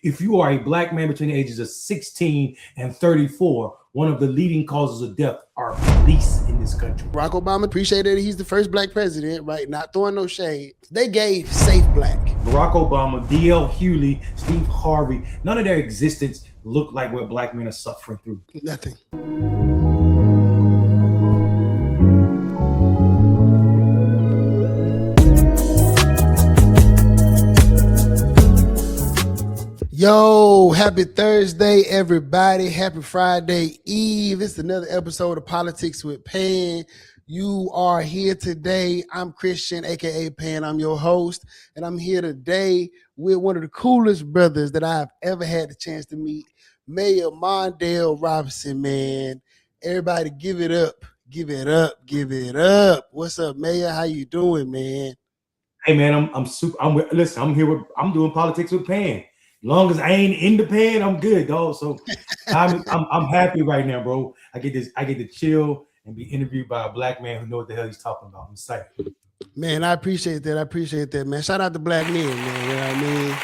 if you are a black man between the ages of 16 and 34, one of the leading causes of death are police in this country. Barack Obama appreciated he's the first black president, right? Not throwing no shade. They gave safe black. Barack Obama, D.L. Hewley, Steve Harvey, none of their existence look like what black men are suffering through. Nothing. Yo, happy Thursday, everybody. Happy Friday Eve. It's another episode of Politics with Pan. You are here today. I'm Christian, aka Pan. I'm your host, and I'm here today with one of the coolest brothers that I've ever had the chance to meet, Mayor Mondale Robinson, man. Everybody give it up. Give it up. Give it up. What's up, Mayor? How you doing, man? Hey, man, listen, I'm here I'm doing Politics with Pan. Long as I ain't in the pan, I'm good, dog. So I'm happy right now, bro. I get to chill and be interviewed by a black man who knows what the hell he's talking about. I'm excited. Man, I appreciate that, man. Shout out to black men, man. You know what I mean?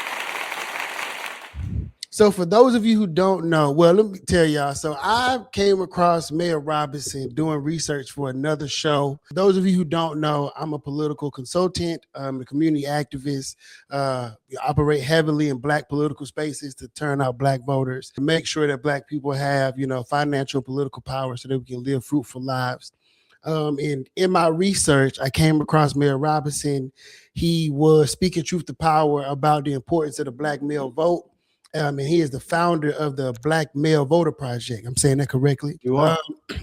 So for those of you who don't know, well, let me tell y'all. So I came across Mayor Robinson doing research for another show. Those of you who don't know, I'm a political consultant. I'm a community activist. We operate heavily in black political spaces to turn out black voters, to make sure that black people have, financial and political power so that we can live fruitful lives. And in my research, I came across Mayor Robinson. He was speaking truth to power about the importance of the black male vote. And he is the founder of the Black Male Voter Project. I'm saying that correctly. You are.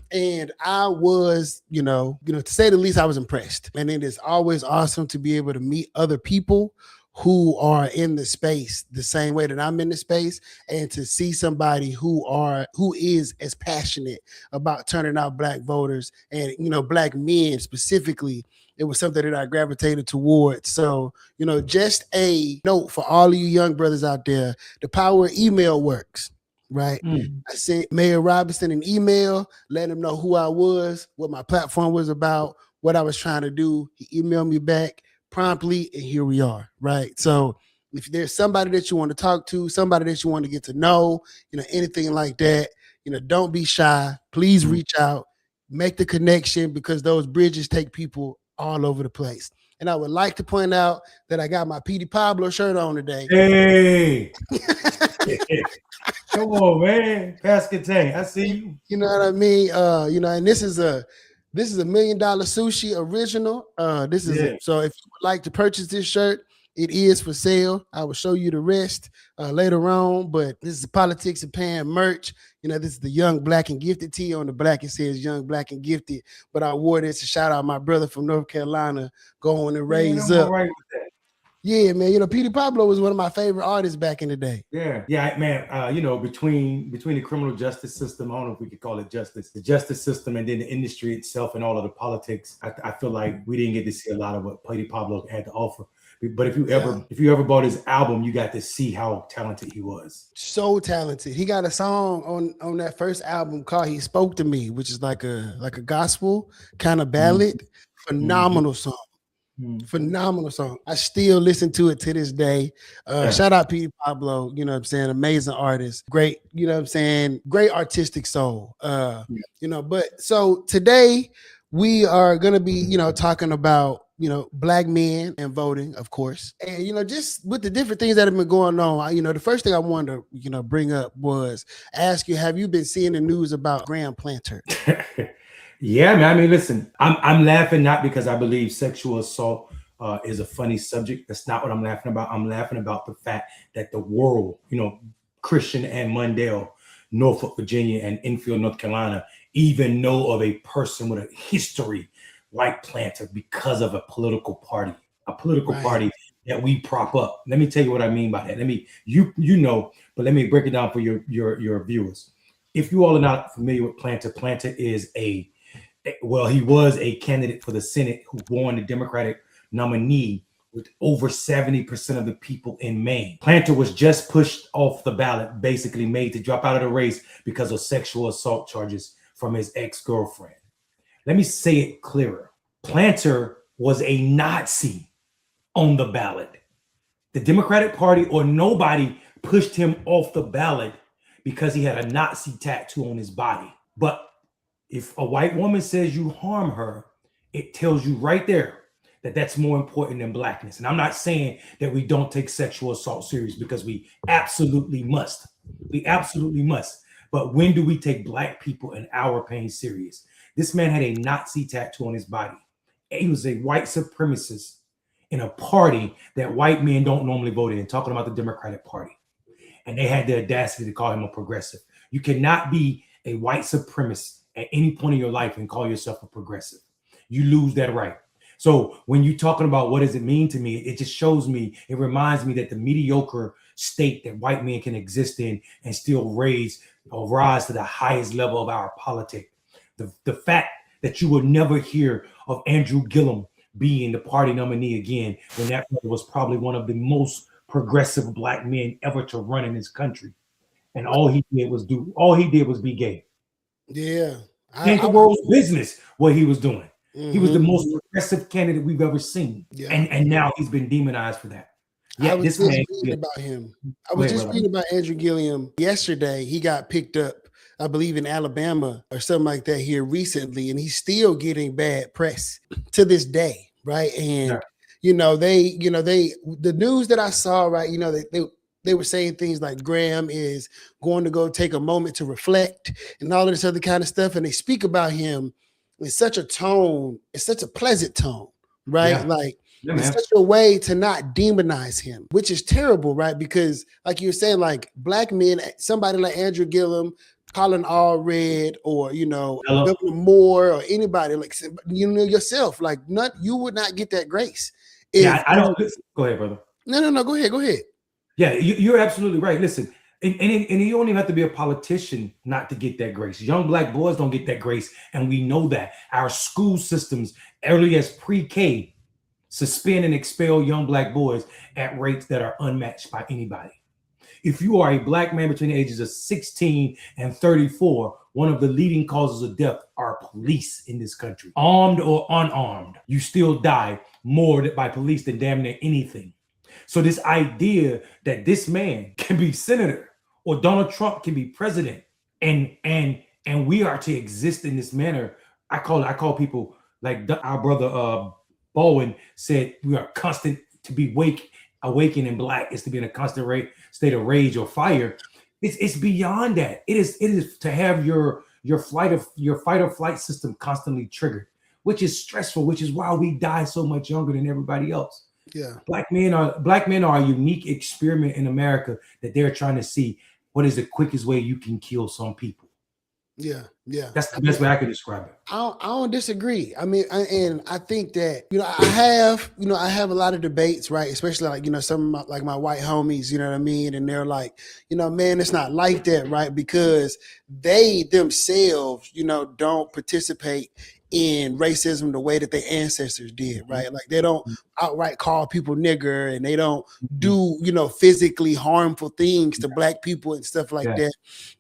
And I was, to say the least, I was impressed. And it is always awesome to be able to meet other people who are in the space the same way that I'm in the space, and to see somebody who is as passionate about turning out black voters and, black men specifically. It was something that I gravitated towards. So, just a note for all of you young brothers out there, the power of email works, right? I sent Mayor Robinson an email, letting him know who I was, what my platform was about, what I was trying to do. He emailed me back promptly, and here we are, right? So if there's somebody that you want to talk to, somebody that you want to get to know, anything like that, don't be shy. Please reach out, make the connection, because those bridges take people all over the place. And I would like to point out that I got my P.D. Pablo shirt on today. Hey. Come on, man. Pascatang, I see you. You know what I mean? And this is a $1 million sushi original. So if you would like to purchase this shirt, it is for sale. I will show you the rest later on, but this is Politics and Pan merch. This is the Young Black and Gifted tee. On the black, it says Young Black and Gifted, but I wore this to shout out my brother from North Carolina going and raise up. Right with that. Yeah, man. P.D. Pablo was one of my favorite artists back in the day. Yeah, man. Between the criminal justice system, I don't know if we could call it justice, the justice system, and then the industry itself and all of the politics, I feel like we didn't get to see a lot of what P.D. Pablo had to offer. But if you ever bought his album, you got to see how talented he was. So talented. He got a song on that first album called "He Spoke to Me," which is like a gospel kind of ballad. Phenomenal song. Phenomenal song. I still listen to it to this day. Shout out P. Pablo, amazing artist. Great, great artistic soul. But so today we are going to be, talking about, black men and voting, of course. And, just with the different things that have been going on, the first thing I wanted to, bring up was ask you, have you been seeing the news about Graham Planter? Yeah, man. I mean, listen, I'm laughing not because I believe sexual assault is a funny subject. That's not what I'm laughing about. I'm laughing about the fact that the world, Christian and Mondale, Norfolk, Virginia, and Enfield, North Carolina, even know of a person with a history like Planter because of a political party party that we prop up. Let me tell you what I mean by that. But let me break it down for your viewers. If you all are not familiar with Planter is he was a candidate for the Senate who won the Democratic nominee with over 70% of the people in Maine. Planter was just pushed off the ballot, basically made to drop out of the race because of sexual assault charges from his ex-girlfriend. Let me say it clearer. Planter was a Nazi on the ballot. The Democratic Party or nobody pushed him off the ballot because he had a Nazi tattoo on his body. But if a white woman says you harm her, it tells you right there that that's more important than blackness. And I'm not saying that we don't take sexual assault serious, because we absolutely must. We absolutely must. But when do we take black people and our pain serious? This man had a Nazi tattoo on his body. He was a white supremacist in a party that white men don't normally vote in, talking about the Democratic Party. And they had the audacity to call him a progressive. You cannot be a white supremacist at any point in your life and call yourself a progressive. You lose that right. So when you're talking about what does it mean to me, it just shows me, it reminds me that the mediocre state that white men can exist in and still rise to the highest level of our politics. The fact that you will never hear of Andrew Gillum being the party nominee again, when that was probably one of the most progressive black men ever to run in this country. And all he did was be gay. Yeah. Ain't the world's business what he was doing. He was the most progressive candidate we've ever seen. Yeah. And now he's been demonized for that. Yeah, I was just reading about him. I was just reading about Andrew Gillum yesterday. He got picked up, I believe, in Alabama or something like that here recently, and he's still getting bad press to this day, right? And the news that I saw, right? They were saying things like Graham is going to go take a moment to reflect and all of this other kind of stuff, and they speak about him in such a tone, it's such a pleasant tone, right? Yeah. Like. It's such a way to not demonize him, which is terrible, right? Because like you were saying, like black men, somebody like Andrew Gillum, Colin Allred, or Governor Moore, or anybody like yourself, like you would not get that grace. I don't. Go ahead, brother. No. Go ahead. Yeah, you're absolutely right. Listen, and you don't even have to be a politician not to get that grace. Young black boys don't get that grace, and we know that. Our school systems, early as pre-K, suspend and expel young black boys at rates that are unmatched by anybody. If you are a black man between the ages of 16 and 34, one of the leading causes of death are police in this country. Armed or unarmed, you still die more by police than damn near anything. So this idea that this man can be senator or Donald Trump can be president and we are to exist in this manner, I call people like our brother Bowen said, we are constant to be awakened in black is to be in a constant state of rage or fire. It's beyond that. It is to have your fight or flight system constantly triggered, which is stressful, which is why we die so much younger than everybody else. Yeah. Black men are a unique experiment in America that they're trying to see what is the quickest way you can kill some people. Yeah. That's the best way I could describe it. I don't disagree. I mean, and I think that I have a lot of debates, right? Especially like some of my white homies, you know what I mean, and they're like, man, it's not like that, right? Because they themselves, don't participate in racism the way that their ancestors did, right? Like they don't outright call people nigger, and they don't do, physically harmful things to black people and stuff like that.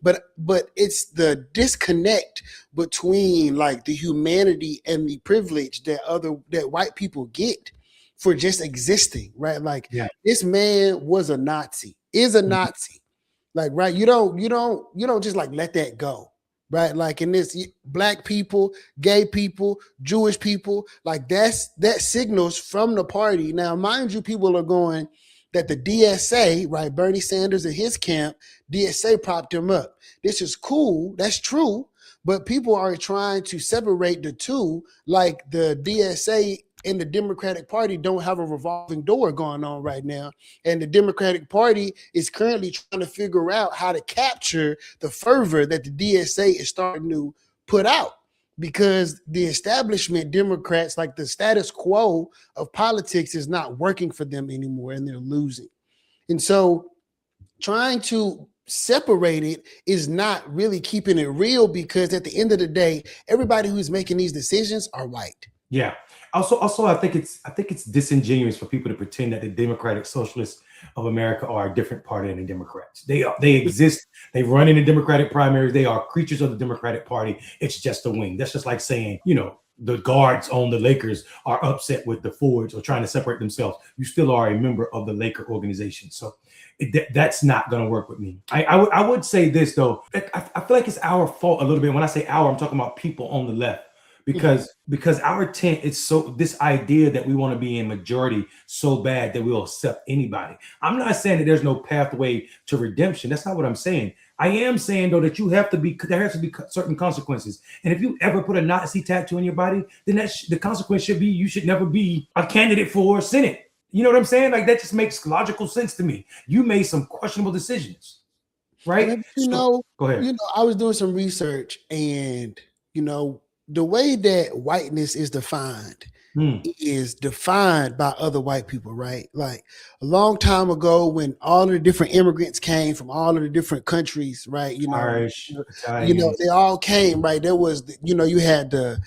But it's the disconnect between like the humanity and the privilege that white people get for just existing, right? Like this man was a Nazi, is a Nazi. Like, right, you don't just like let that go. Right, like in this, black people, gay people, Jewish people, like that signals from the party. Now, mind you, people are going that the DSA, right, Bernie Sanders and his camp, DSA propped him up. This is cool, that's true, but people are trying to separate the two, like the DSA and the Democratic Party don't have a revolving door going on right now. And the Democratic Party is currently trying to figure out how to capture the fervor that the DSA is starting to put out, because the establishment Democrats, like the status quo of politics, is not working for them anymore, and they're losing. And so trying to separate it is not really keeping it real, because at the end of the day, everybody who's making these decisions are white. Yeah. Also, I think it's disingenuous for people to pretend that the Democratic Socialists of America are a different party than the Democrats. They exist. They run in the Democratic primaries. They are creatures of the Democratic Party. It's just a wing. That's just like saying, the guards on the Lakers are upset with the Fords or trying to separate themselves. You still are a member of the Laker organization. So That's not going to work with me. I would say this though. I feel like it's our fault a little bit. When I say our, I'm talking about people on the left because our tent is so this idea that we want to be in majority so bad that we'll accept anybody. I'm not saying that there's no pathway to redemption. That's not what I'm saying. I am saying though that there has to be certain consequences. And if you ever put a Nazi tattoo on your body, then the consequence should be you should never be a candidate for Senate. You know what I'm saying? Like that just makes logical sense to me. You made some questionable decisions, right? Go ahead. I was doing some research, and the way that whiteness is defined is defined by other white people, right? Like a long time ago, when all of the different immigrants came from all of the different countries, right? Irish, Italian. They all came, right? There was, you had the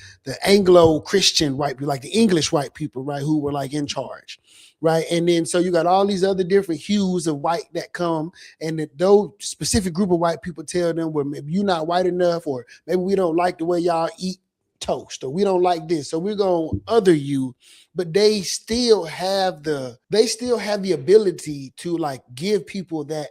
Anglo-Christian white people, like the English white people, right, who were like in charge, right? And then so you got all these other different hues of white that come, and those specific group of white people tell them, well, maybe you're not white enough, or maybe we don't like the way y'all eat toast, or we don't like this, so we're gonna other you. But they still have the ability to like give people that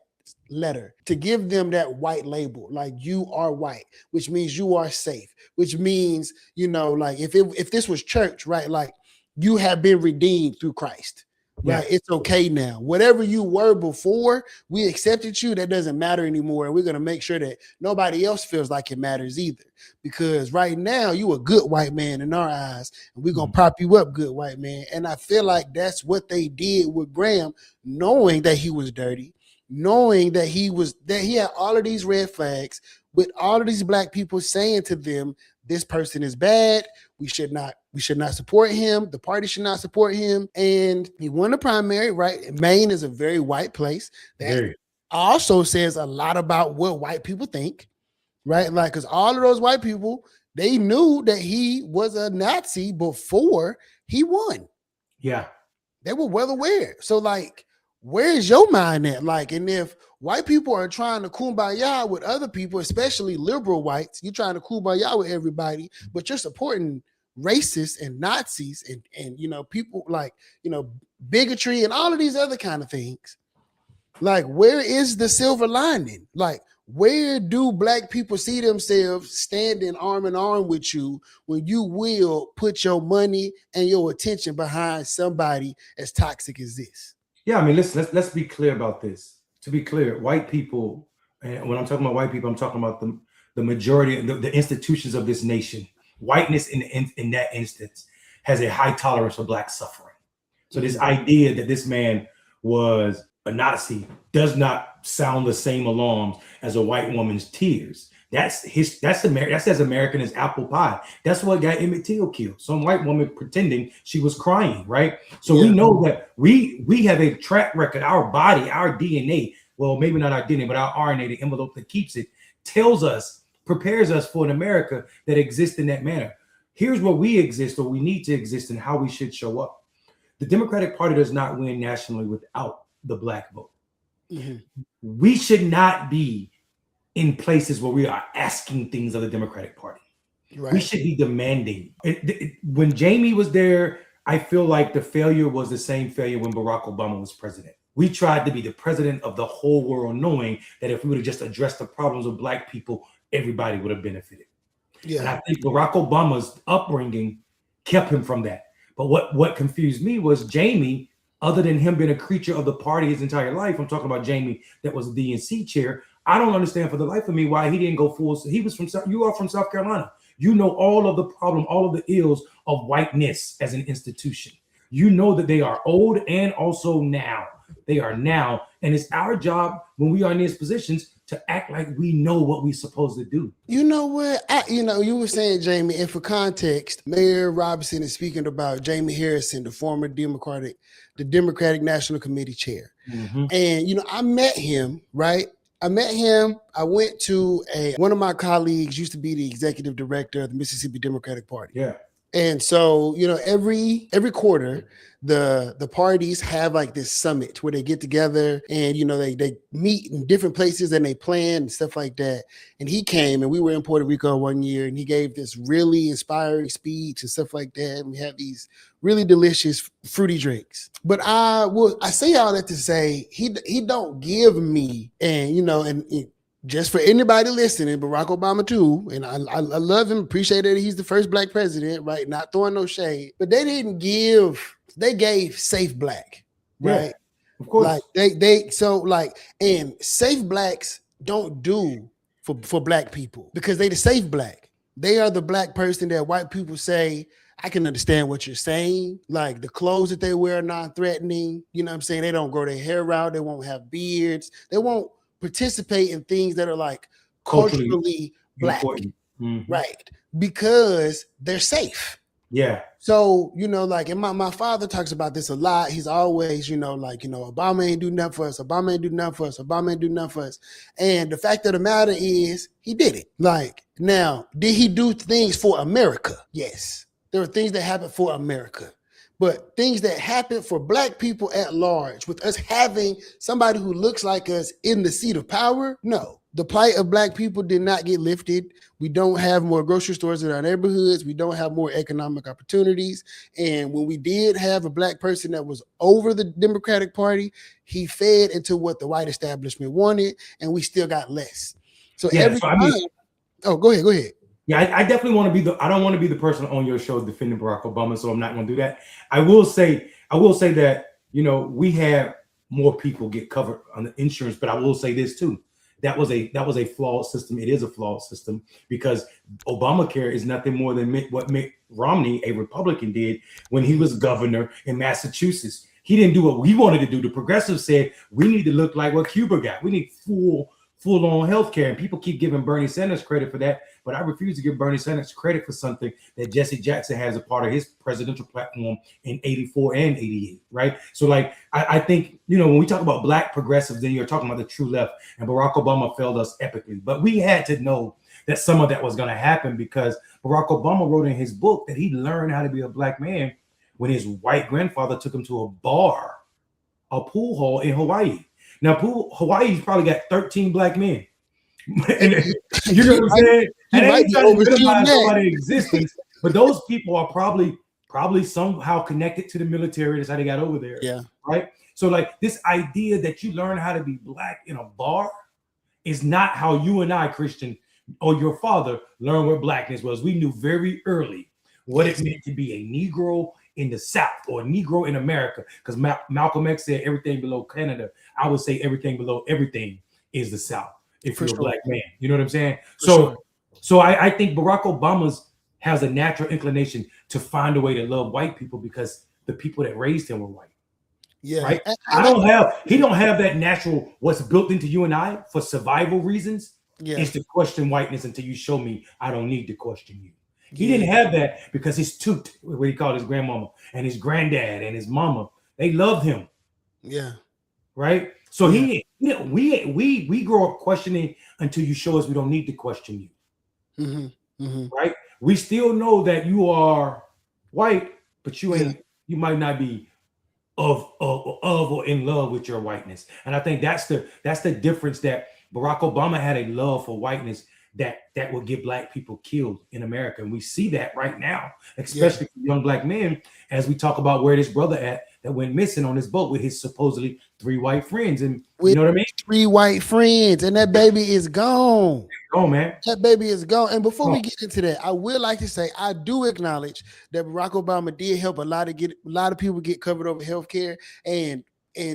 letter, to give them that white label, like you are white, which means you are safe, which means like if this was church, right, like you have been redeemed through Christ, right? It's okay now. Whatever you were before, we accepted you. That doesn't matter anymore. And we're going to make sure that nobody else feels like it matters either. Because right now, you a good white man in our eyes, and we're going to prop you up, good white man. And I feel like that's what they did with Graham, knowing that he was dirty, knowing that he had all of these red flags, with all of these black people saying to them, this person is bad. We should not support him. The party should not support him. And he won the primary, right? Maine is a very white place. That also says a lot about what white people think, right? Like, because all of those white people, they knew that he was a Nazi before he won. Yeah. They were well aware. So like, where's your mind at? Like, and if white people are trying to kumbaya with other people, especially liberal whites, you're trying to kumbaya with everybody, but you're supporting racists and Nazis and people like, bigotry and all of these other kind of things. Like, where is the silver lining? Like, where do black people see themselves standing arm in arm with you when you will put your money and your attention behind somebody as toxic as this? Yeah, I mean, let's be clear about this. To be clear, white people, and when I'm talking about white people, I'm talking about the majority, the institutions of this nation. Whiteness in that instance has a high tolerance for black suffering. So this idea that this man was a Nazi does not sound the same alarms as a white woman's tears. That's as American as apple pie. That's what got Emmett Till killed. Some white woman pretending she was crying, right? So we know that we have a track record. Our body, our DNA, well, maybe not our DNA, but our RNA, the envelope that keeps it, prepares us for an America that exists in that manner. Here's where we exist, or we need to exist, and how we should show up. The Democratic Party does not win nationally without the black vote. We should not be in places where we are asking things of the Democratic Party. Right. We should be demanding. When Jamie was there, I feel like the failure was the same failure when Barack Obama was president. We tried to be the president of the whole world, knowing that if we would have just addressed the problems of black people, everybody would have benefited. Yeah. And I think Barack Obama's upbringing kept him from that. But what confused me was Jamie, other than him being a creature of the party his entire life, I'm talking about Jamie that was the DNC chair. I don't understand for the life of me why he didn't go full. You are from South Carolina. You know all of the problem, all of the ills of whiteness as an institution. You know that they are old and also now. They are now. And it's our job when we are in these positions to act like we know what we're supposed to do. You know what? You were saying, Jamie, and for context, Mayor Robinson is speaking about Jamie Harrison, the former Democratic National Committee chair. And, I met him, right? I went to one of my colleagues used to be the executive director of the Mississippi Democratic Party. Yeah. And so, every quarter, the parties have like this summit where they get together and they meet in different places and they plan and stuff like that. And he came and we were in Puerto Rico one year and he gave this really inspiring speech and stuff like that. And we had these really delicious fruity drinks. But I say all that to say he don't give me, and just for anybody listening, Barack Obama too, and I love him, appreciate that he's the first black president, right? Not throwing no shade, but they gave safe black, right? Yeah, of course. Like and safe blacks don't do for black people because they the safe black. They are the black person that white people say, I can understand what you're saying. Like the clothes that they wear are non-threatening. You know what I'm saying? They don't grow their hair out. They won't have beards. They won't participate in things that are like culturally black, right? Because they're safe. Yeah. So, like, and my father talks about this a lot. He's always, Obama ain't do nothing for us. Obama ain't do nothing for us. Obama ain't do nothing for us. And the fact of the matter is he did it. Like, now, did he do things for America? Yes. There are things that happen for America. But things that happen for black people at large, with us having somebody who looks like us in the seat of power, no. The plight of black people did not get lifted. We don't have more grocery stores in our neighborhoods. We don't have more economic opportunities. And when we did have a black person that was over the Democratic Party, he fed into what the white establishment wanted, and we still got less. So go ahead. Yeah, I definitely want to be I don't want to be the person on your show defending Barack Obama, so I'm not going to do that. I will say that, we have more people get covered on the insurance, but I will say this too. That was a flawed system. It is a flawed system because Obamacare is nothing more than what Mitt Romney, a Republican, did when he was governor in Massachusetts. He didn't do what we wanted to do. The progressives said we need to look like what Cuba got. We need full-on health care. And people keep giving Bernie Sanders credit for that, but I refuse to give Bernie Sanders credit for something that Jesse Jackson has a part of his presidential platform in 84 and 88, right? So like, I think, when we talk about black progressives, then you're talking about the true left, and Barack Obama failed us epically. But we had to know that some of that was going to happen because Barack Obama wrote in his book that he learned how to be a black man when his white grandfather took him to a pool hall in Hawaii. Now, Hawaii's probably got 13 black men. And, you know what I'm saying? And they ain't trying to minimize somebody's existence, but those people are probably somehow connected to the military. That's how they got over there. Yeah. Right. So like this idea that you learn how to be black in a bar is not how you and I, Christian, or your father learned what blackness was. We knew very early what it meant to be a Negro in the South or a Negro in America. Because Malcolm X said everything below Canada. I would say everything below everything is the South. If you're a black man, you know what I'm saying? So I think Barack Obama's has a natural inclination to find a way to love white people because the people that raised him were white. Yeah. Right. He don't have that natural what's built into you and I for survival reasons is to question whiteness until you show me I don't need to question you. He didn't have that because his toot, what he called his grandmama and his granddad and his mama, they loved him. Yeah. Right. So we grow up questioning until you show us we don't need to question you. Mm-hmm. Mm-hmm. Right. We still know that you are white, but you might not be of or in love with your whiteness. And I think that's the difference, that Barack Obama had a love for whiteness that will get black people killed in America. And we see that right now, especially for young black men, as we talk about where this brother at that went missing on his boat with his supposedly 3 white friends. And you know what I mean? 3 white friends, and that baby is gone. Oh man, that baby is gone. And before we get into that, I would like to say I do acknowledge that Barack Obama did help a lot of people get covered over healthcare. And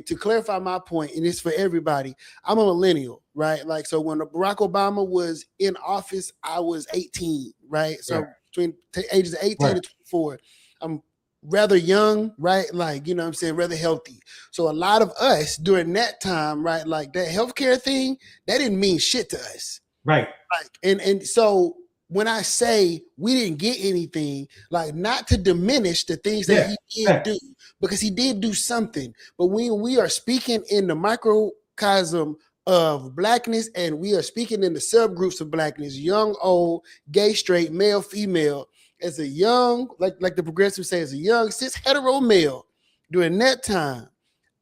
to clarify my point, and it's for everybody, I'm a millennial, right? Like, so when Barack Obama was in office, I was 18, right? So between ages of 18 to 24, I'm rather young, right? Like, you know what I'm saying, rather healthy. So a lot of us during that time, right, like that healthcare thing, that didn't mean shit to us. Right. Like, and so when I say we didn't get anything, like, not to diminish the things that he did do, because he did do something. But when we are speaking in the microcosm of blackness, and we are speaking in the subgroups of blackness, young, old, gay, straight, male, female, as a young, like the progressives say, as a young cis hetero male during that time,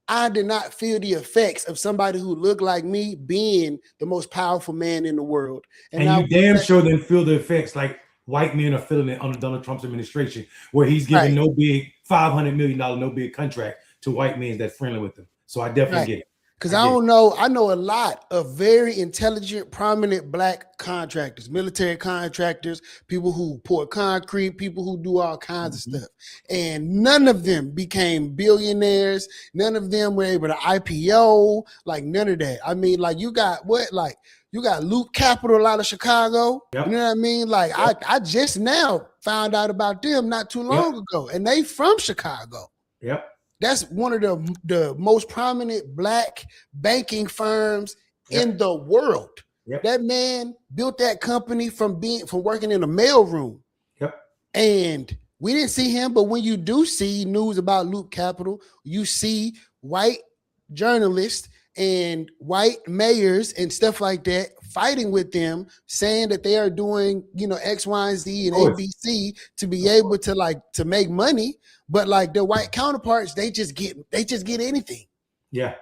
I did not feel the effects of somebody who looked like me being the most powerful man in the world. And And now, you damn sure didn't feel the effects like white men are feeling it under Donald Trump's administration, where he's giving right, no big $500 million, no big contract to white men that's friendly with them. So I definitely right. get it. Because I I get it. don't know, I know a lot of very intelligent, prominent black contractors, military contractors, people who pour concrete, people who do all kinds of Mhm. stuff. And none of them became billionaires. None of them were able to IPO, like none of that. I mean, like you got what? Like you got Loop Capital out of Chicago. You know Yep. what I mean? Like Yep. I just now found out about them not too Yep. long ago. And they from Chicago. Yep. That's one of the most prominent black banking firms in Yep. the world. Yep. That man built that company from working in a mailroom. Yep. And we didn't see him, but when you do see news about Loop Capital, you see white journalists and white mayors and stuff like that fighting with them, saying that they are doing, X, Y, and Z and ABC to be able to to make money. But like their white counterparts, they just get anything. Yeah.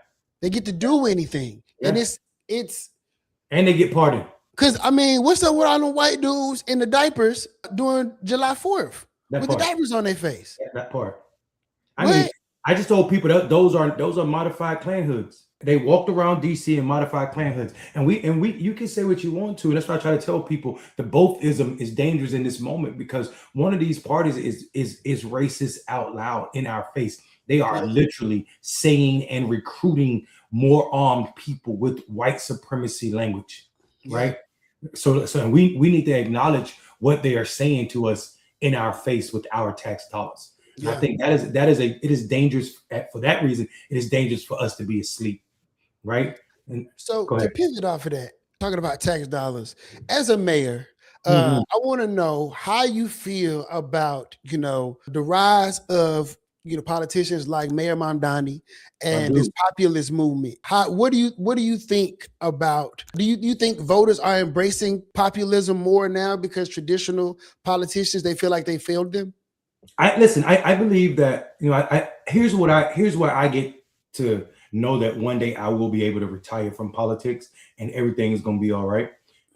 They get to do anything. Yeah. And it's And they get pardoned. because I mean, what's up with all the white dudes in the diapers during July 4th with the diapers on their face? Yeah, that part. I mean, I just told people that those are modified Klan hoods. They walked around DC in modified Klan hoods, and we you can say what you want to, and that's why I try to tell people the both-ism is dangerous in this moment, because one of these parties is racist out loud in our face. They are literally saying and recruiting more armed people with white supremacy language, right? So we need to acknowledge what they are saying to us in our face with our tax dollars. And I think it is dangerous for that reason. It is dangerous for us to be asleep, right? And so to pivot off of that, talking about tax dollars, as a mayor, I want to know how you feel about the rise of politicians like Mayor Mondale and this populist movement. What do you think about? Do you think voters are embracing populism more now because traditional politicians, they feel like they failed them? I believe that here's where I get to know that one day I will be able to retire from politics and everything is going to be all right.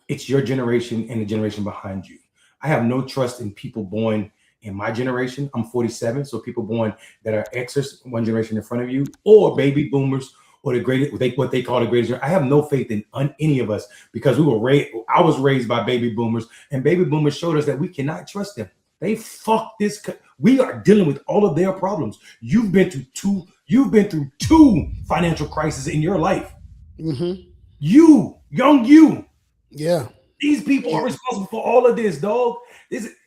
It's your generation and the generation behind you. I have no trust in people born in my generation. I'm 47, so people born that are Xers, one generation in front of you, or baby boomers, or what they call the greatest. I have no faith in any of us, because I was raised by baby boomers, and baby boomers showed us that we cannot trust them. They fucked this. We are dealing with all of their problems. You've been through two financial crises in your life. You. Yeah. These people are responsible for all of this, dog.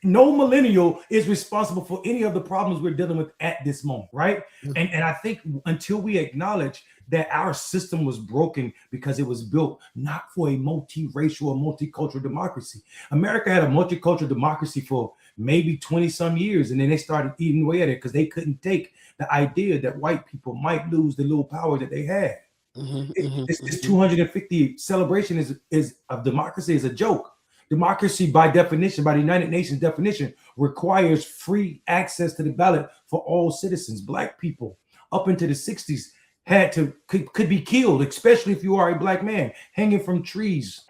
No millennial is responsible for any of the problems we're dealing with at this moment, right? And I think until we acknowledge that our system was broken because it was built not for a multiracial or multicultural democracy. America had a multicultural democracy for maybe 20 some years, and then they started eating away at it because they couldn't take the idea that white people might lose the little power that they had. This 250 celebration is of democracy is a joke. Democracy, by definition, by the United Nations definition, requires free access to the ballot for all citizens. Black people up into the 60s could be killed, especially if you are a black man, hanging from trees,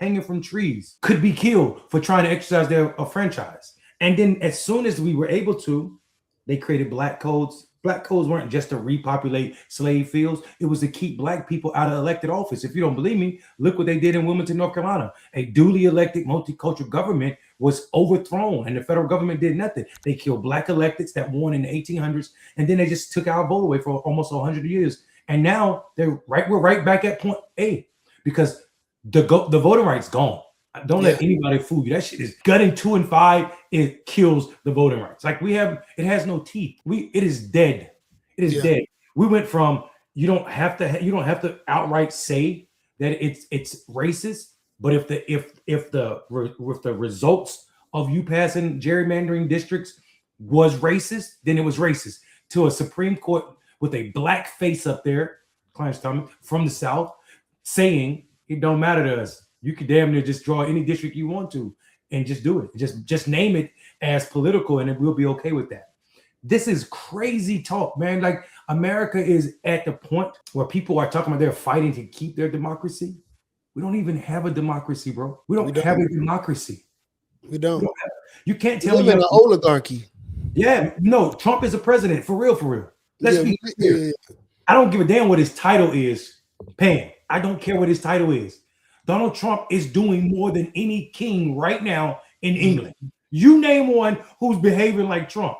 could be killed for trying to exercise their franchise. And then as soon as we were able to, they created black codes. Black codes weren't just to repopulate slave fields. It was to keep black people out of elected office. If you don't believe me, look what they did in Wilmington, North Carolina. A duly elected multicultural government was overthrown, and the federal government did nothing. They killed black electeds that won in the 1800s, and then they just took our vote away for almost 100 years. And now we're right back at point A, because the voting rights gone. Don't let anybody fool you. That shit is gutting 2 and 5. It kills the voting rights. Like it has no teeth. It is dead. It is dead. We went from you don't have to outright say that it's racist, but if the results of you passing gerrymandering districts was racist, then it was racist. To a Supreme Court with a black face up there, Clarence Thomas from the South, saying it don't matter to us. You could damn near just draw any district you want to and just do it. Just name it as political, and we'll be okay with that. This is crazy talk, man. Like America is at the point where people are talking about they're fighting to keep their democracy. We don't even have a democracy, bro. We don't have a democracy. We don't. You can't We tell me live in an oligarchy. Yeah, no, Trump is a president for real, for real. Let's be clear. Yeah. I don't give a damn what his title is, Pan. I don't care what his title is. Donald Trump is doing more than any king right now in England. You name one who's behaving like Trump.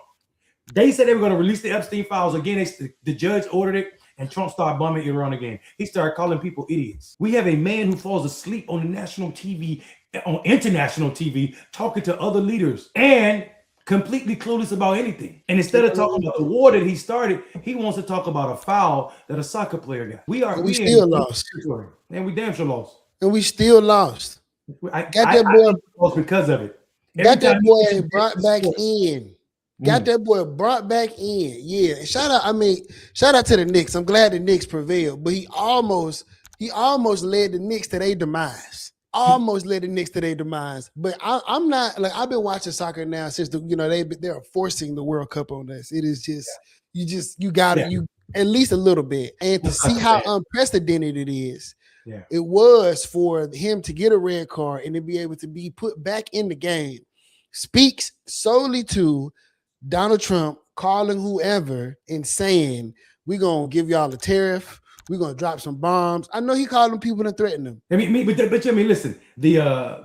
They said they were going to release the Epstein files again. The judge ordered it, and Trump started bombing Iran again. He started calling people idiots. We have a man who falls asleep on national TV, on international TV, talking to other leaders and completely clueless about anything. And instead of talking about the war that he started, he wants to talk about a foul that a soccer player got. We still lost. And we damn sure lost. And we still lost. Got that boy lost because of it. Got that boy brought back in. Got that boy brought back in. Yeah. Shout out to the Knicks. I'm glad the Knicks prevailed, but he almost led the Knicks to their demise. Almost led the Knicks to their demise. But I'm not like I've been watching soccer now since they're forcing the World Cup on us. It is just you gotta at least a little bit. And to see how unprecedented it is. Yeah. It was for him to get a red card and to be able to be put back in the game speaks solely to Donald Trump calling whoever and saying, we're going to give y'all a tariff. We're going to drop some bombs. I know he called them people and threatened them. But listen, the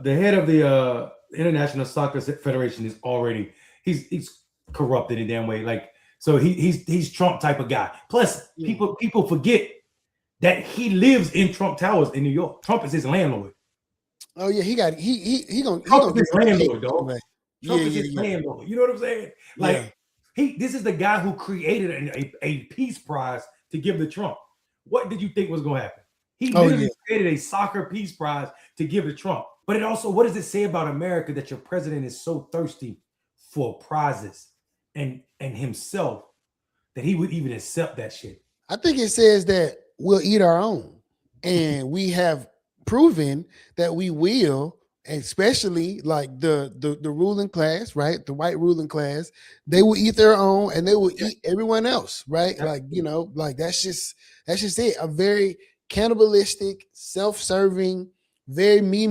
head of the International Soccer Federation is already, he's corrupted in a damn way. Like, so he's Trump type of guy. Plus, people forget that he lives in Trump Towers in New York. Trump is his landlord. Oh yeah, he gonna Trump is his landlord, dog. Trump is his landlord. You know what I'm saying? Like this is the guy who created a peace prize to give to Trump. What did you think was going to happen? He literally created a soccer peace prize to give to Trump. But it also, what does it say about America that your president is so thirsty for prizes and himself that he would even accept that shit? I think it says that we'll eat our own, and we have proven that we will. Especially like the ruling class, right? The white ruling class, they will eat their own and they will eat everyone else, right? Like, like that's just it. A very cannibalistic, self-serving, very me,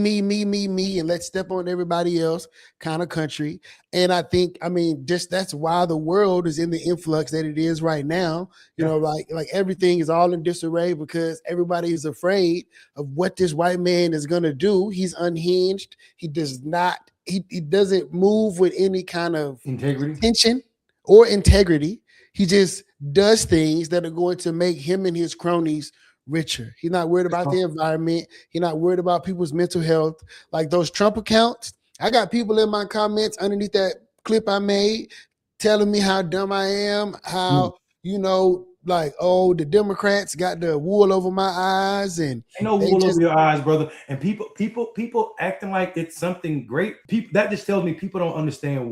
and let's step on everybody else kind of country. And I think, just that's why the world is in the influx that it is right now. You know, like everything is all in disarray because everybody is afraid of what this white man is going to do. He's unhinged. He doesn't move with any kind of intention or integrity. He just does things that are going to make him and his cronies richer. He's not worried about the environment. He's not worried about people's mental health. Like those Trump accounts, I got people in my comments underneath that clip I made telling me how dumb I am, how, the Democrats got the wool over my eyes. And ain't no wool over your eyes, brother. And people acting like it's something great. That just tells me people don't understand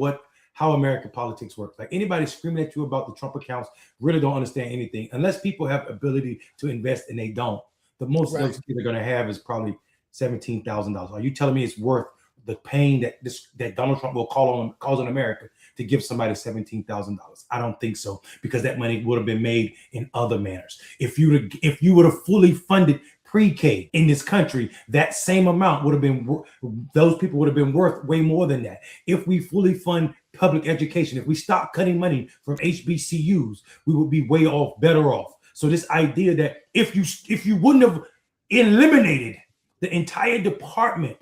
how American politics works. Like anybody screaming at you about the Trump accounts really don't understand anything unless people have ability to invest and they don't. The most they're going to have is probably $17,000. Are you telling me it's worth the pain that Donald Trump will cause on America to give somebody $17,000? I don't think so, because that money would have been made in other manners. If you would have fully funded pre-K in this country, that same amount would have been, those people would have been worth way more than that. If we fully fund public education, if we stop cutting money from HBCUs, we would be way better off. So this idea that if you wouldn't have eliminated the entire department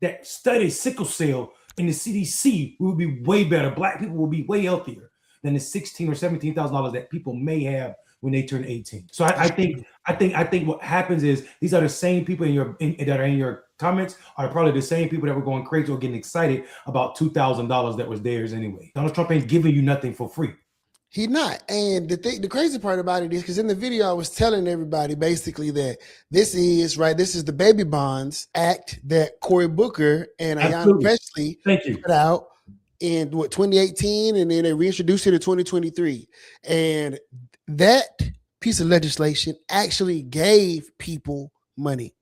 that studies sickle cell in the CDC, we would be way better. Black people will be way healthier than the $16,000 or $17,000 that people may have when they turn 18. So I think what happens is these are the same people that are in your comments are probably the same people that were going crazy or getting excited about $2,000 that was theirs anyway. Donald Trump ain't giving you nothing for free. He's not. And the crazy part about it is, because in the video I was telling everybody basically that this is the Baby Bonds Act that Cory Booker and Ayanna Pressley put out in 2018, and then they reintroduced it in 2023. And that piece of legislation actually gave people money.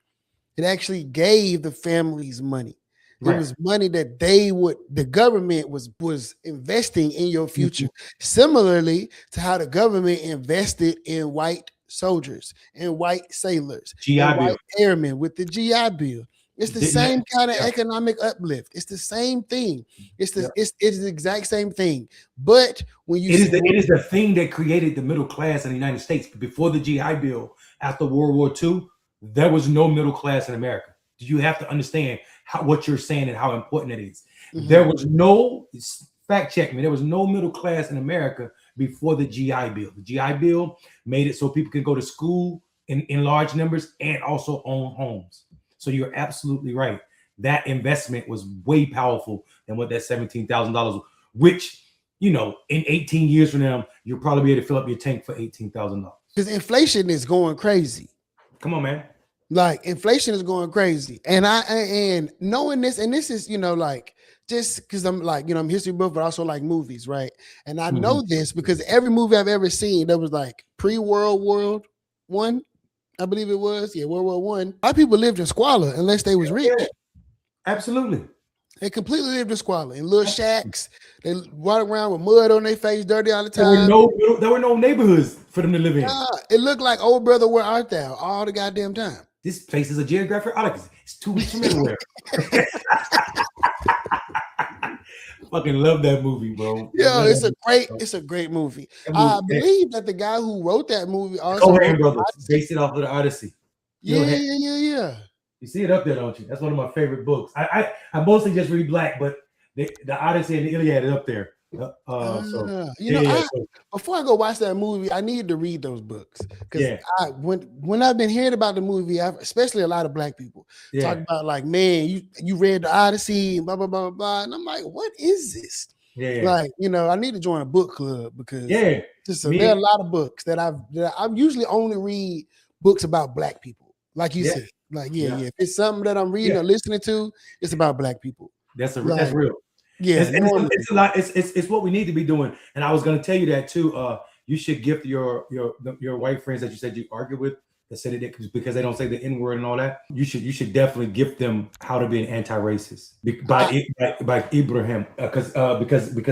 It actually gave the families money. It Right. was money that the government was investing in your future. Similarly to how the government invested in white soldiers and white sailors and GI white Bill. airmen with the GI Bill. It's the Didn't that- same kind of yeah, economic uplift. It's the same thing. yeah. It's the exact same thing. But when you It see is the thing that created the middle class in the United States. Before the GI Bill, after World War II, there was no middle class in America. You have to understand what you're saying and how important it is. There was no, fact check me, there was no middle class in America before the GI Bill. The GI Bill made it so people could go to school in large numbers and also own homes. So you're absolutely right. That investment was way powerful than what that $17,000, which, you know, in 18 years from now, you'll probably be able to fill up your tank for $18,000. because inflation is going crazy. Come on, man. Like inflation is going crazy, and knowing this, and this is like just because I'm like I'm history buff, but also like movies, right? And I know this because every movie I've ever seen that was like pre-World War One, I believe it was, World War One. A lot of people lived in squalor unless they was rich. Yeah, absolutely. They completely lived in squalor in little shacks. They walk around with mud on their face, dirty all the time. There were no neighborhoods for them to live in. It looked like old brother, where art thou? All the goddamn time. This place is a geographic odyssey. It's 2 weeks from everywhere. Fucking love that movie, bro. Yeah, it's a great movie. I believe that the guy who wrote that movie also Coen Brothers based it off of the Odyssey. Yeah. You see it up there, don't you? That's one of my favorite books. I mostly just read Black, but the Odyssey and the Iliad is up there. Before I go watch that movie, I need to read those books because when I've been hearing about the movie, especially a lot of Black people talk about like, man, you read the Odyssey and blah blah blah blah, and I'm like, what is this? Like, I need to join a book club because there are a lot of books that I usually only read books about Black people, like you said. Like, if it's something that I'm reading or listening to, it's about Black people. That's real. Yeah, it's a lot. It's what we need to be doing. And I was going to tell you that too. You should gift your white friends that you said you argue with that said it because they don't say the N-word and all that. You should definitely gift them How to Be an Anti-Racist by Ibrahim because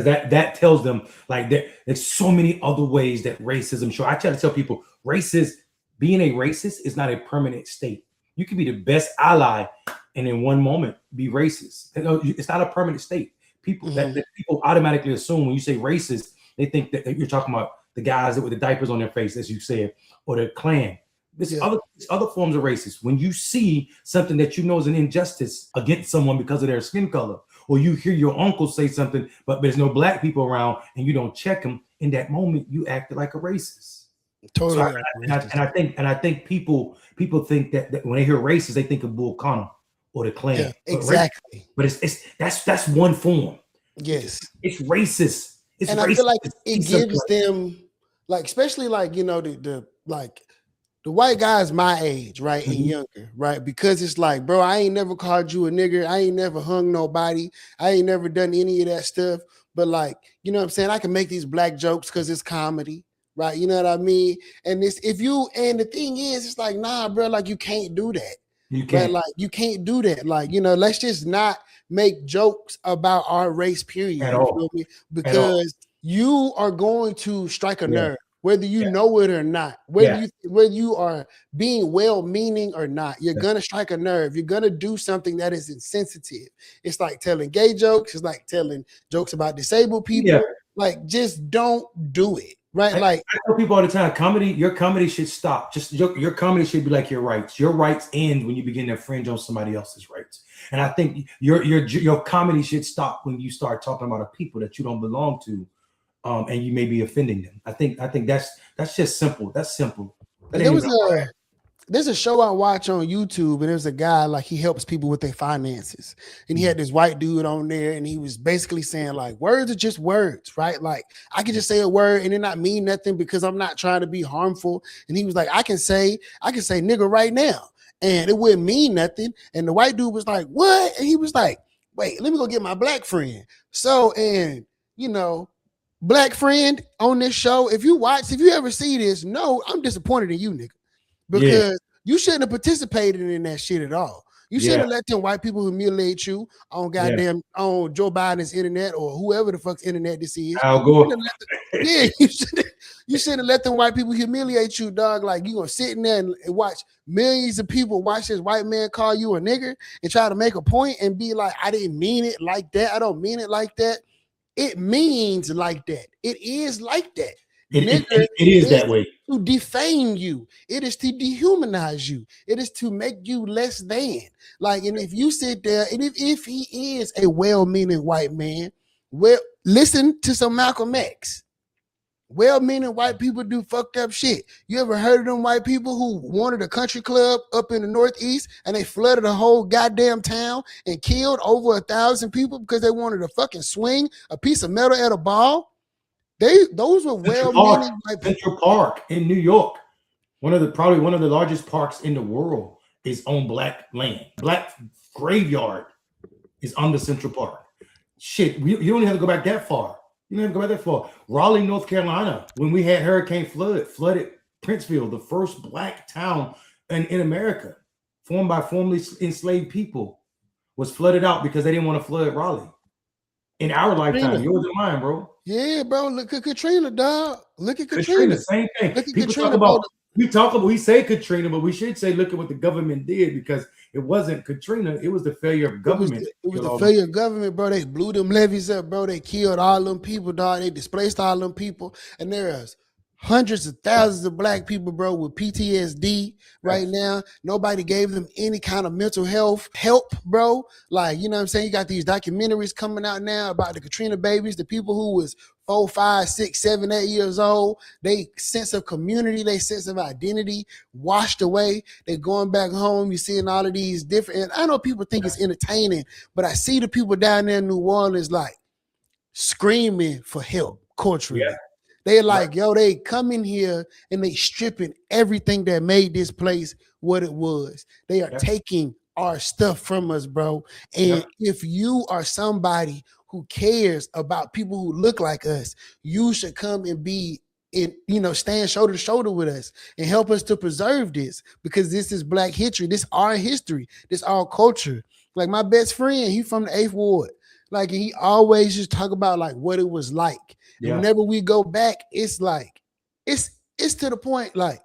that tells them like there's so many other ways that racism show. I try to tell people being a racist is not a permanent state. You can be the best ally and in one moment be racist. It's not a permanent state. People that people automatically assume when you say racist, they think that you're talking about the guys with the diapers on their face, as you said, or the Klan. There's other forms of racist. When you see something that you know is an injustice against someone because of their skin color, or you hear your uncle say something, but there's no Black people around and you don't check them, in that moment you acted like a racist. Totally. So I think people think that when they hear racist, they think of Bull Connor or the Klan. Yeah, exactly. But that's one form. Yes. It's racist. It's and racist. I feel like it gives them, like, especially like, the white guys my age, right, and younger, right? Because it's like, bro, I ain't never called you a nigger. I ain't never hung nobody. I ain't never done any of that stuff. But like, you know what I'm saying? I can make these Black jokes because it's comedy. Right, you know what I mean? And the thing is, it's like, nah, bro, like you can't do that. You can't. Right? Like you can't do that. Like, let's just not make jokes about our race, period. At all. You feel me? Because you are going to strike a nerve, whether you know it or not, whether you are being well-meaning or not. You're gonna strike a nerve. You're gonna do something that is insensitive. It's like telling gay jokes. It's like telling jokes about disabled people. Yeah. Like, just don't do it. Right, I tell people all the time, your comedy should stop. Just your comedy should be like your rights. Your rights end when you begin to infringe on somebody else's rights. And I think your comedy should stop when you start talking about a people that you don't belong to, and you may be offending them. I think that's just simple. That's simple. There's a show I watch on YouTube, and there's a guy, like, he helps people with their finances. And he had this white dude on there, and he was basically saying, like, words are just words, right? Like, I can just say a word and it not mean nothing because I'm not trying to be harmful. And he was like, I can say nigga right now, and it wouldn't mean nothing. And the white dude was like, what? And he was like, wait, let me go get my Black friend. So, and, Black friend on this show, if you ever see this, no, I'm disappointed in you, nigga. Because you shouldn't have participated in that shit at all. You shouldn't have let them white people humiliate you on goddamn on Joe Biden's internet or whoever the fuck's internet this is. I'll go. You shouldn't let them white people humiliate you, dog. Like you gonna sit in there and watch millions of people watch this white man call you a nigger and try to make a point and be like, I didn't mean it like that. I don't mean it like that. It means like that. It is like that. It is that way. To defame you. It is to dehumanize you. It is to make you less than. Like, and if you sit there, and if he is a well-meaning white man, well, listen to some Malcolm X. Well-meaning white people do fucked up shit. You ever heard of them white people who wanted a country club up in the Northeast and they flooded a whole goddamn town and killed over 1,000 people because they wanted to fucking swing a piece of metal at a ball? Those were well-meaning white people. Central Park in New York, probably one of the largest parks in the world, is on black land. Black graveyard is on the Central Park. Shit, you don't even have to go back that far. You don't have to go back that far. Raleigh, North Carolina, when we had Hurricane flooded Princeville, the first black town in America, formed by formerly enslaved people, was flooded out because they didn't want to flood Raleigh. In our lifetime, yours and mine, bro. Yeah, bro. Look at Katrina, dog. Look at Katrina. Same thing. People talk about. We say Katrina, but we should say look at what the government did, because it wasn't Katrina. It was the failure of government. It was the failure of government, bro. They blew them levees up, bro. They killed all them people, dog. They displaced all them people. And there's hundreds of thousands of black people, bro, with PTSD right now. Nobody gave them any kind of mental health help, bro. Like, you know what I'm saying? You got these documentaries coming out now about the Katrina babies, the people who was 4, 5, 6, 7, 8 years old. They sense of community, they sense of identity washed away. They're going back home. You're seeing all of these different, and I know people think it's entertaining, but I see the people down there in New Orleans like screaming for help culturally. Yeah. They like, yo, they come in here and they stripping everything that made this place what it was. They are taking our stuff from us, bro. And if you are somebody who cares about people who look like us, you should come and be in, stand shoulder to shoulder with us and help us to preserve this, because this is Black history. This our history. This our culture. Like my best friend, he from the 8th Ward. Like, he always just talk about like what it was like. Yeah. And whenever we go back, it's like, it's to the point, like,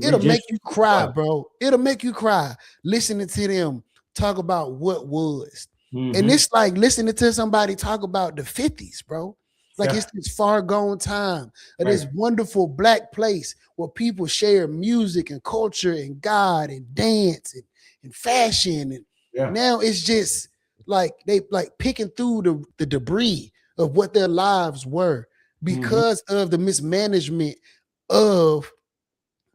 it'll make you cry, bro. It'll make you cry listening to them talk about what was. Mm-hmm. And it's like listening to somebody talk about the 50s, bro. Like it's this far gone time of this wonderful Black place where people share music and culture and God and dance and fashion. And now it's just like they like picking through the debris of what their lives were because of the mismanagement of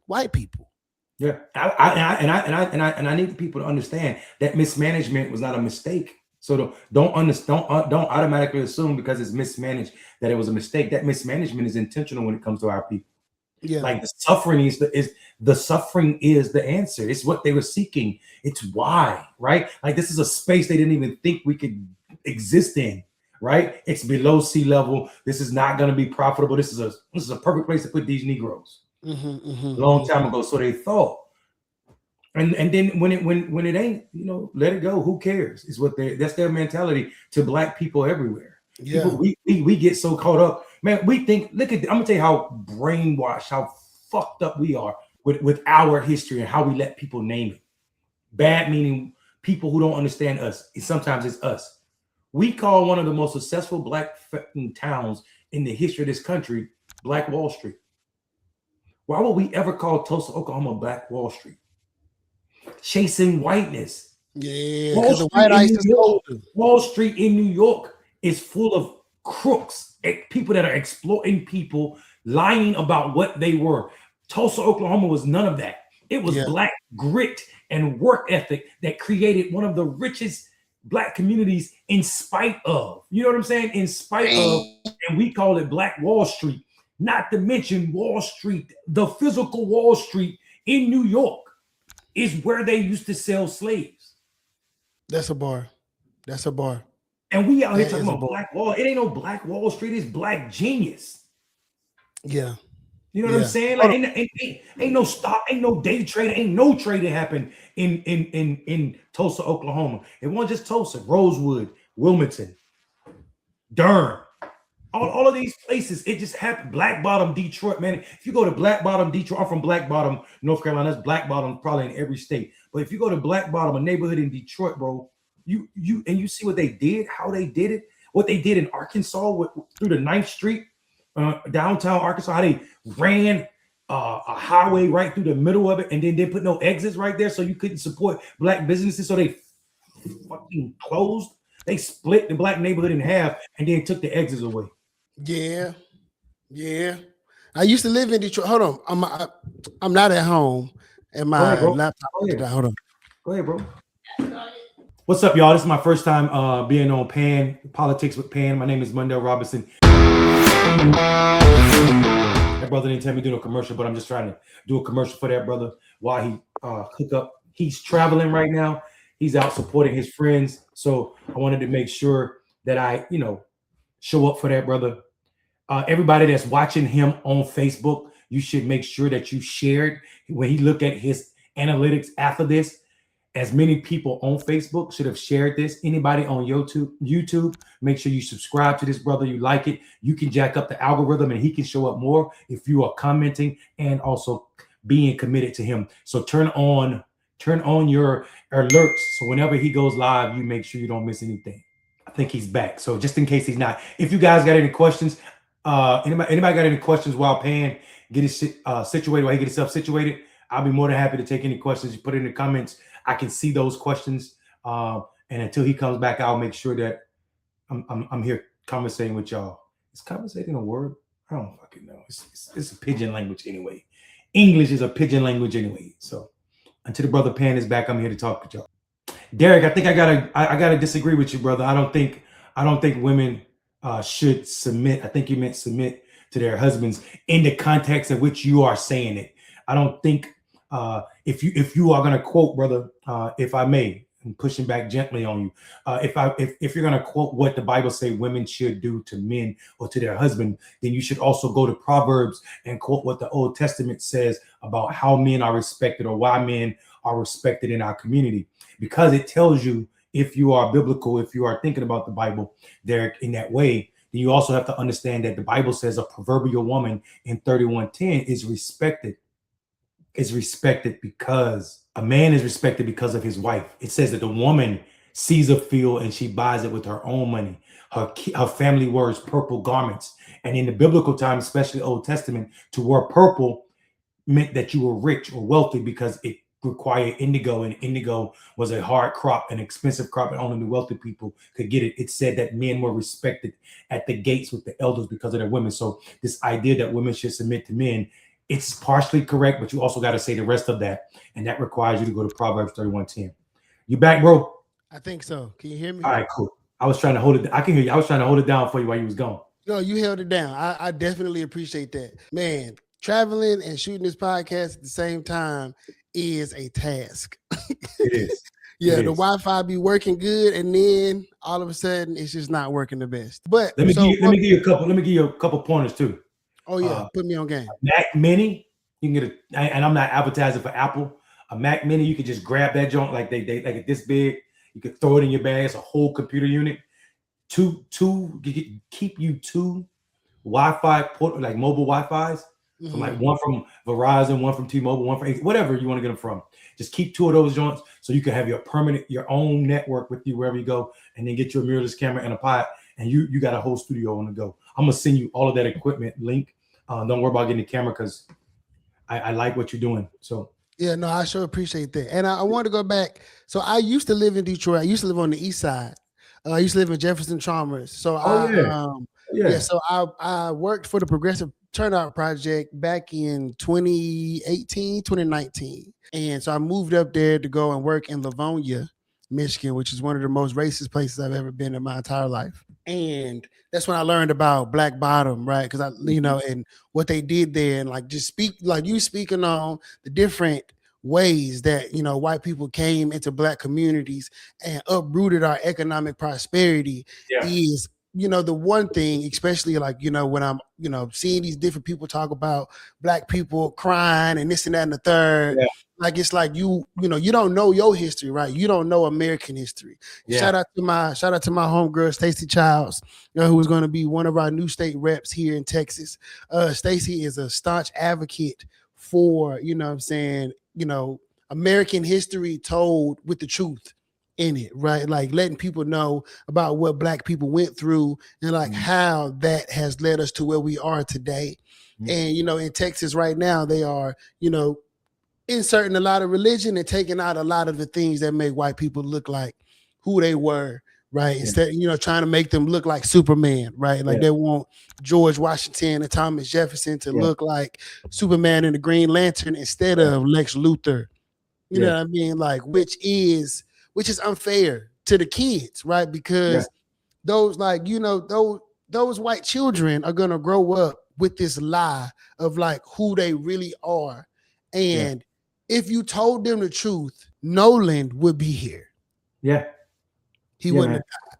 white people. Yeah, I need people to understand that mismanagement was not a mistake. So don't automatically assume because it's mismanaged that it was a mistake. That mismanagement is intentional when it comes to our people. Yeah, like the suffering is the answer. It's what they were seeking. It's why, right? Like this is a space they didn't even think we could exist in. Right? It's below sea level. This is not going to be profitable. This is a perfect place to put these Negroes. Long time ago, so they thought. And then when it ain't, let it go. Who cares? Is what that's their mentality to Black people everywhere. Yeah, people, we get so caught up, man. We think, I'm gonna tell you how brainwashed, how fucked up we are with our history and how we let people name it. Bad meaning people who don't understand us. Sometimes it's us. We call one of the most successful Black towns in the history of this country Black Wall Street. Why would we ever call Tulsa, Oklahoma, Black Wall Street? Chasing whiteness. Yeah, because the white ice is golden. Wall Street in New York is full of crooks, people that are exploiting people, lying about what they were. Tulsa, Oklahoma was none of that. It was Black grit and work ethic that created one of the richest Black communities in spite of, you know what I'm saying? In spite of, and we call it Black Wall Street, not to mention Wall Street, the physical Wall Street in New York is where they used to sell slaves. That's a bar. And we out here talking about Black Wall. It ain't no Black Wall Street, it's Black genius. Yeah. You know what I'm Yeah. saying? Like Hold ain't no stop, ain't no day trade, ain't no trade that happened in Tulsa, Oklahoma. It wasn't just Tulsa, Rosewood, Wilmington, Durham. All of these places, it just happened. Black Bottom, Detroit, man. If you go to Black Bottom, Detroit, I'm from Black Bottom, North Carolina. That's Black Bottom probably in every state. But if you go to Black Bottom, a neighborhood in Detroit, bro, you see what they did, how they did it, what they did in Arkansas through the 9th Street, downtown Arkansas, how they ran a highway right through the middle of it, and then they put no exits right there, so you couldn't support black businesses. So they fucking closed. They split the black neighborhood in half, and then took the exits away. Yeah, yeah. I used to live in Detroit. Hold on, I'm not at home, and Go ahead, my bro. laptop. Go ahead. Hold on. Go ahead, bro. What's up, y'all? This is my first time being on Pan Politics with Pan. My name is Mondale Robinson. That brother didn't tell me to do a commercial, but I'm just trying to do a commercial for that brother while he hook up. He's traveling right now. He's out supporting his friends. So I wanted to make sure that I, show up for that brother. Everybody that's watching him on Facebook, you should make sure that you shared when he look at his analytics after this. As many people on Facebook should have shared this. Anybody on YouTube, make sure you subscribe to this brother. You like it. You can jack up the algorithm and he can show up more if you are commenting and also being committed to him. So turn on your alerts. So whenever he goes live, you make sure you don't miss anything. I think he's back. So just in case he's not, if you guys got any questions, anybody got any questions while Pan get his situated, while he get himself situated, I'll be more than happy to take any questions. You put it in the comments. I can see those questions, and until he comes back, I'll make sure that I'm here conversating with y'all. Is conversating a word? I don't fucking know. It's a pidgin language anyway. English is a pidgin language anyway. So until the brother Pan is back, I'm here to talk with y'all. Derek, I think I gotta disagree with you, brother. I don't think women should submit. I think you meant submit to their husbands in the context of which you are saying it. I don't think. If you are going to quote, brother, if I may, I'm pushing back gently on you. If you're going to quote what the Bible say women should do to men or to their husband, then you should also go to Proverbs and quote what the Old Testament says about how men are respected or why men are respected in our community, because it tells you, if you are biblical, if you are thinking about the Bible, Derek, in that way, then you also have to understand that the Bible says a proverbial woman in 31:10 is respected because a man is respected because of his wife. It says that the woman sees a field and she buys it with her own money. Her family wears purple garments. And in the biblical time, especially Old Testament, to wear purple meant that you were rich or wealthy because it required indigo, and indigo was a hard crop, an expensive crop, and only the wealthy people could get it. It said that men were respected at the gates with the elders because of their women. So this idea that women should submit to men, it's partially correct, but you also got to say the rest of that, and that requires you to go to Proverbs 31:10. You back, bro? I think so. Can you hear me? All right, cool. I was trying to hold it. I can hear you. I was trying to hold it down for you while you was gone. No, you held it down. I definitely appreciate that. Man, traveling and shooting this podcast at the same time is a task. It is. Yeah, It the is. Wi-Fi be working good, and then all of a sudden it's just not working the best. But Let me give you a couple pointers too. Oh yeah, put me on game. Mac Mini, you can get and I'm not advertising for Apple. A Mac Mini, you can just grab that joint like they like it this big. You can throw it in your bag. It's a whole computer unit. Keep you two Wi-Fi port, like mobile Wi-Fi's. From like one from Verizon, one from T-Mobile, one from whatever you want to get them from. Just keep two of those joints so you can have your own network with you wherever you go, and then get your mirrorless camera and a pod, and you got a whole studio on the go. I'm gonna send you all of that equipment link. Don't worry about getting the camera because I like what you're doing. So yeah, no, I sure appreciate that. And I want to go back. So I used to live in Detroit. I used to live on the east side. I used to live in Jefferson Chalmers. So so I worked for the Progressive Turnout Project back in 2018, 2019. And so I moved up there to go and work in Livonia, Michigan, which is one of the most racist places I've ever been in my entire life. And that's when I learned about Black Bottom, right? Because and what they did there, and like just speaking on the different ways that white people came into Black communities and uprooted our economic prosperity is the one thing, especially like, when I'm, seeing these different people talk about black people crying and this and that and the third, Yeah. like it's like you don't know your history, right? You don't know American history. Yeah. Shout out to my homegirl Stacey Childs, who is going to be one of our new state reps here in Texas. Stacey is a staunch advocate for, what I'm saying, American history told with the truth in it, right? Like letting people know about what black people went through and like how that has led us to where we are today. And in Texas right now, they are, inserting a lot of religion and taking out a lot of the things that make white people look like who they were, right? Instead, trying to make them look like Superman, right? Like they want George Washington and Thomas Jefferson to look like Superman and the Green Lantern instead of Lex Luthor. You know what I mean? Like, which is unfair to the kids, right? Because those, like, those white children are gonna grow up with this lie of like who they really are. And if you told them the truth, Nolan would be here. Yeah. He wouldn't have died.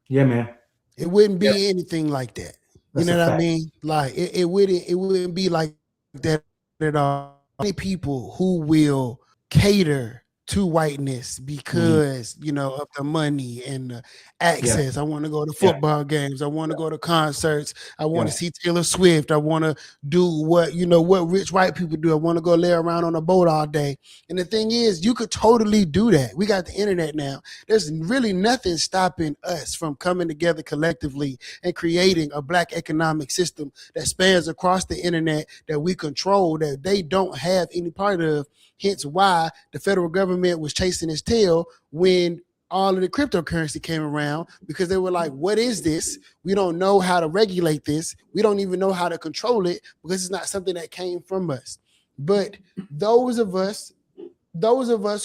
Yeah, man. It wouldn't be anything like that. That's you know what fact. I mean? Like it wouldn't be like that at all. Many people who will cater to whiteness because of the money and the access. I want to go to football games. I want to go to concerts. I want to see Taylor Swift. I want to do what rich white people do. I want to go lay around on a boat all day. And the thing is, you could totally do that. We got the internet now. There's really nothing stopping us from coming together collectively and creating a black economic system that spans across the internet that we control, that they don't have any part of. Hence why the federal government was chasing its tail when all of the cryptocurrency came around, because they were like, what is this? We don't know how to regulate this. We don't even know how to control it because it's not something that came from us. But those of us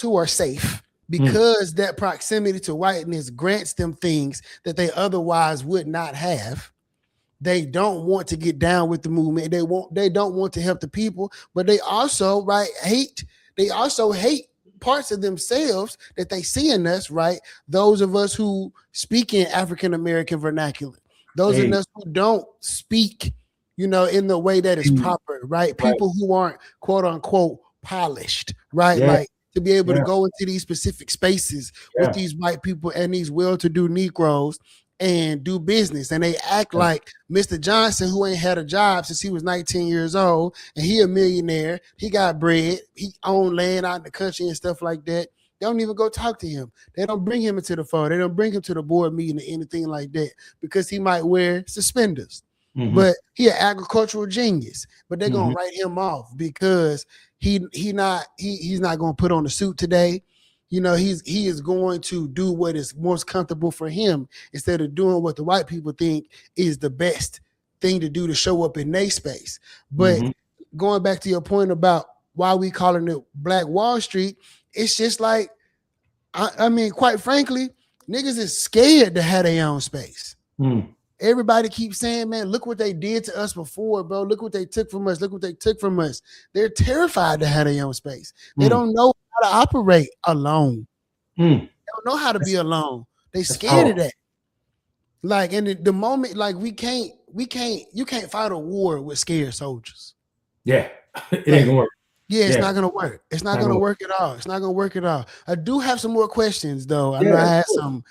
who are safe, because that proximity to whiteness grants them things that they otherwise would not have. They don't want to get down with the movement. They don't want to help the people, but they also hate parts of themselves that they see in us, right? Those of us who speak in African American vernacular, those of us who don't speak, in the way that is proper, right? People who aren't quote unquote polished, right? Like to be able to go into these specific spaces with these white people and these well-to-do Negroes and do business. And they act like Mr. Johnson, who ain't had a job since he was 19 years old, and he a millionaire. He got bread. He owned land out in the country and stuff like that. They don't even go talk to him. They don't bring him into the phone. They don't bring him to the board meeting or anything like that because he might wear suspenders. But he an agricultural genius. But they're gonna write him off because he's not gonna put on a suit today. He is going to do what is most comfortable for him instead of doing what the white people think is the best thing to do to show up in their space. But going back to your point about why we calling it Black Wall Street, it's just like, I mean, quite frankly, niggas is scared to have their own space. Everybody keeps saying, man, look what they did to us before, bro. Look what they took from us. Look what they took from us. They're terrified to have their own space. They don't know how to operate alone. They don't know how to be alone. They scared of that. Like, and the moment, like, you can't fight a war with scared soldiers. Yeah, it ain't gonna work. Yeah, it's not gonna work. It's not gonna work at all. It's not gonna work at all. I do have some more questions though. I know I had some.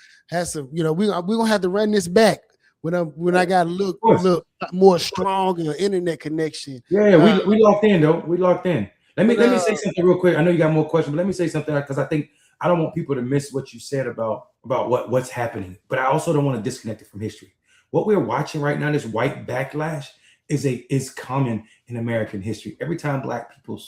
We're gonna have to run this back when I got a little more stronger internet connection. Yeah, we locked in though. We locked in. Let me say something real quick. I know you got more questions, but let me say something because I think I don't want people to miss what you said about what's happening. But I also don't want to disconnect it from history. What we're watching right now, this white backlash, is common in American history. Every time Black people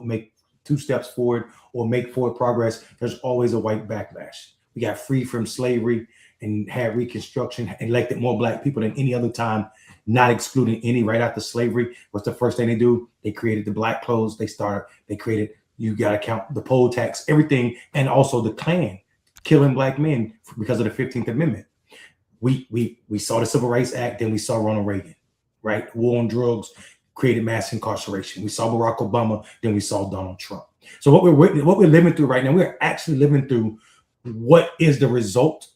make 2 steps forward or make forward progress, there's always a white backlash. We got free from slavery and had Reconstruction, elected more Black people than any other time, not excluding any. Right after slavery, what's the first thing they do? They created the black codes. They created, you got to count the poll tax, everything, and also the Klan killing Black men because of the 15th Amendment. We saw the Civil Rights Act, then we saw Ronald Reagan, right? War on drugs created mass incarceration. We saw Barack Obama, then we saw Donald Trump. So what we're living through right now, we're actually living through what is the result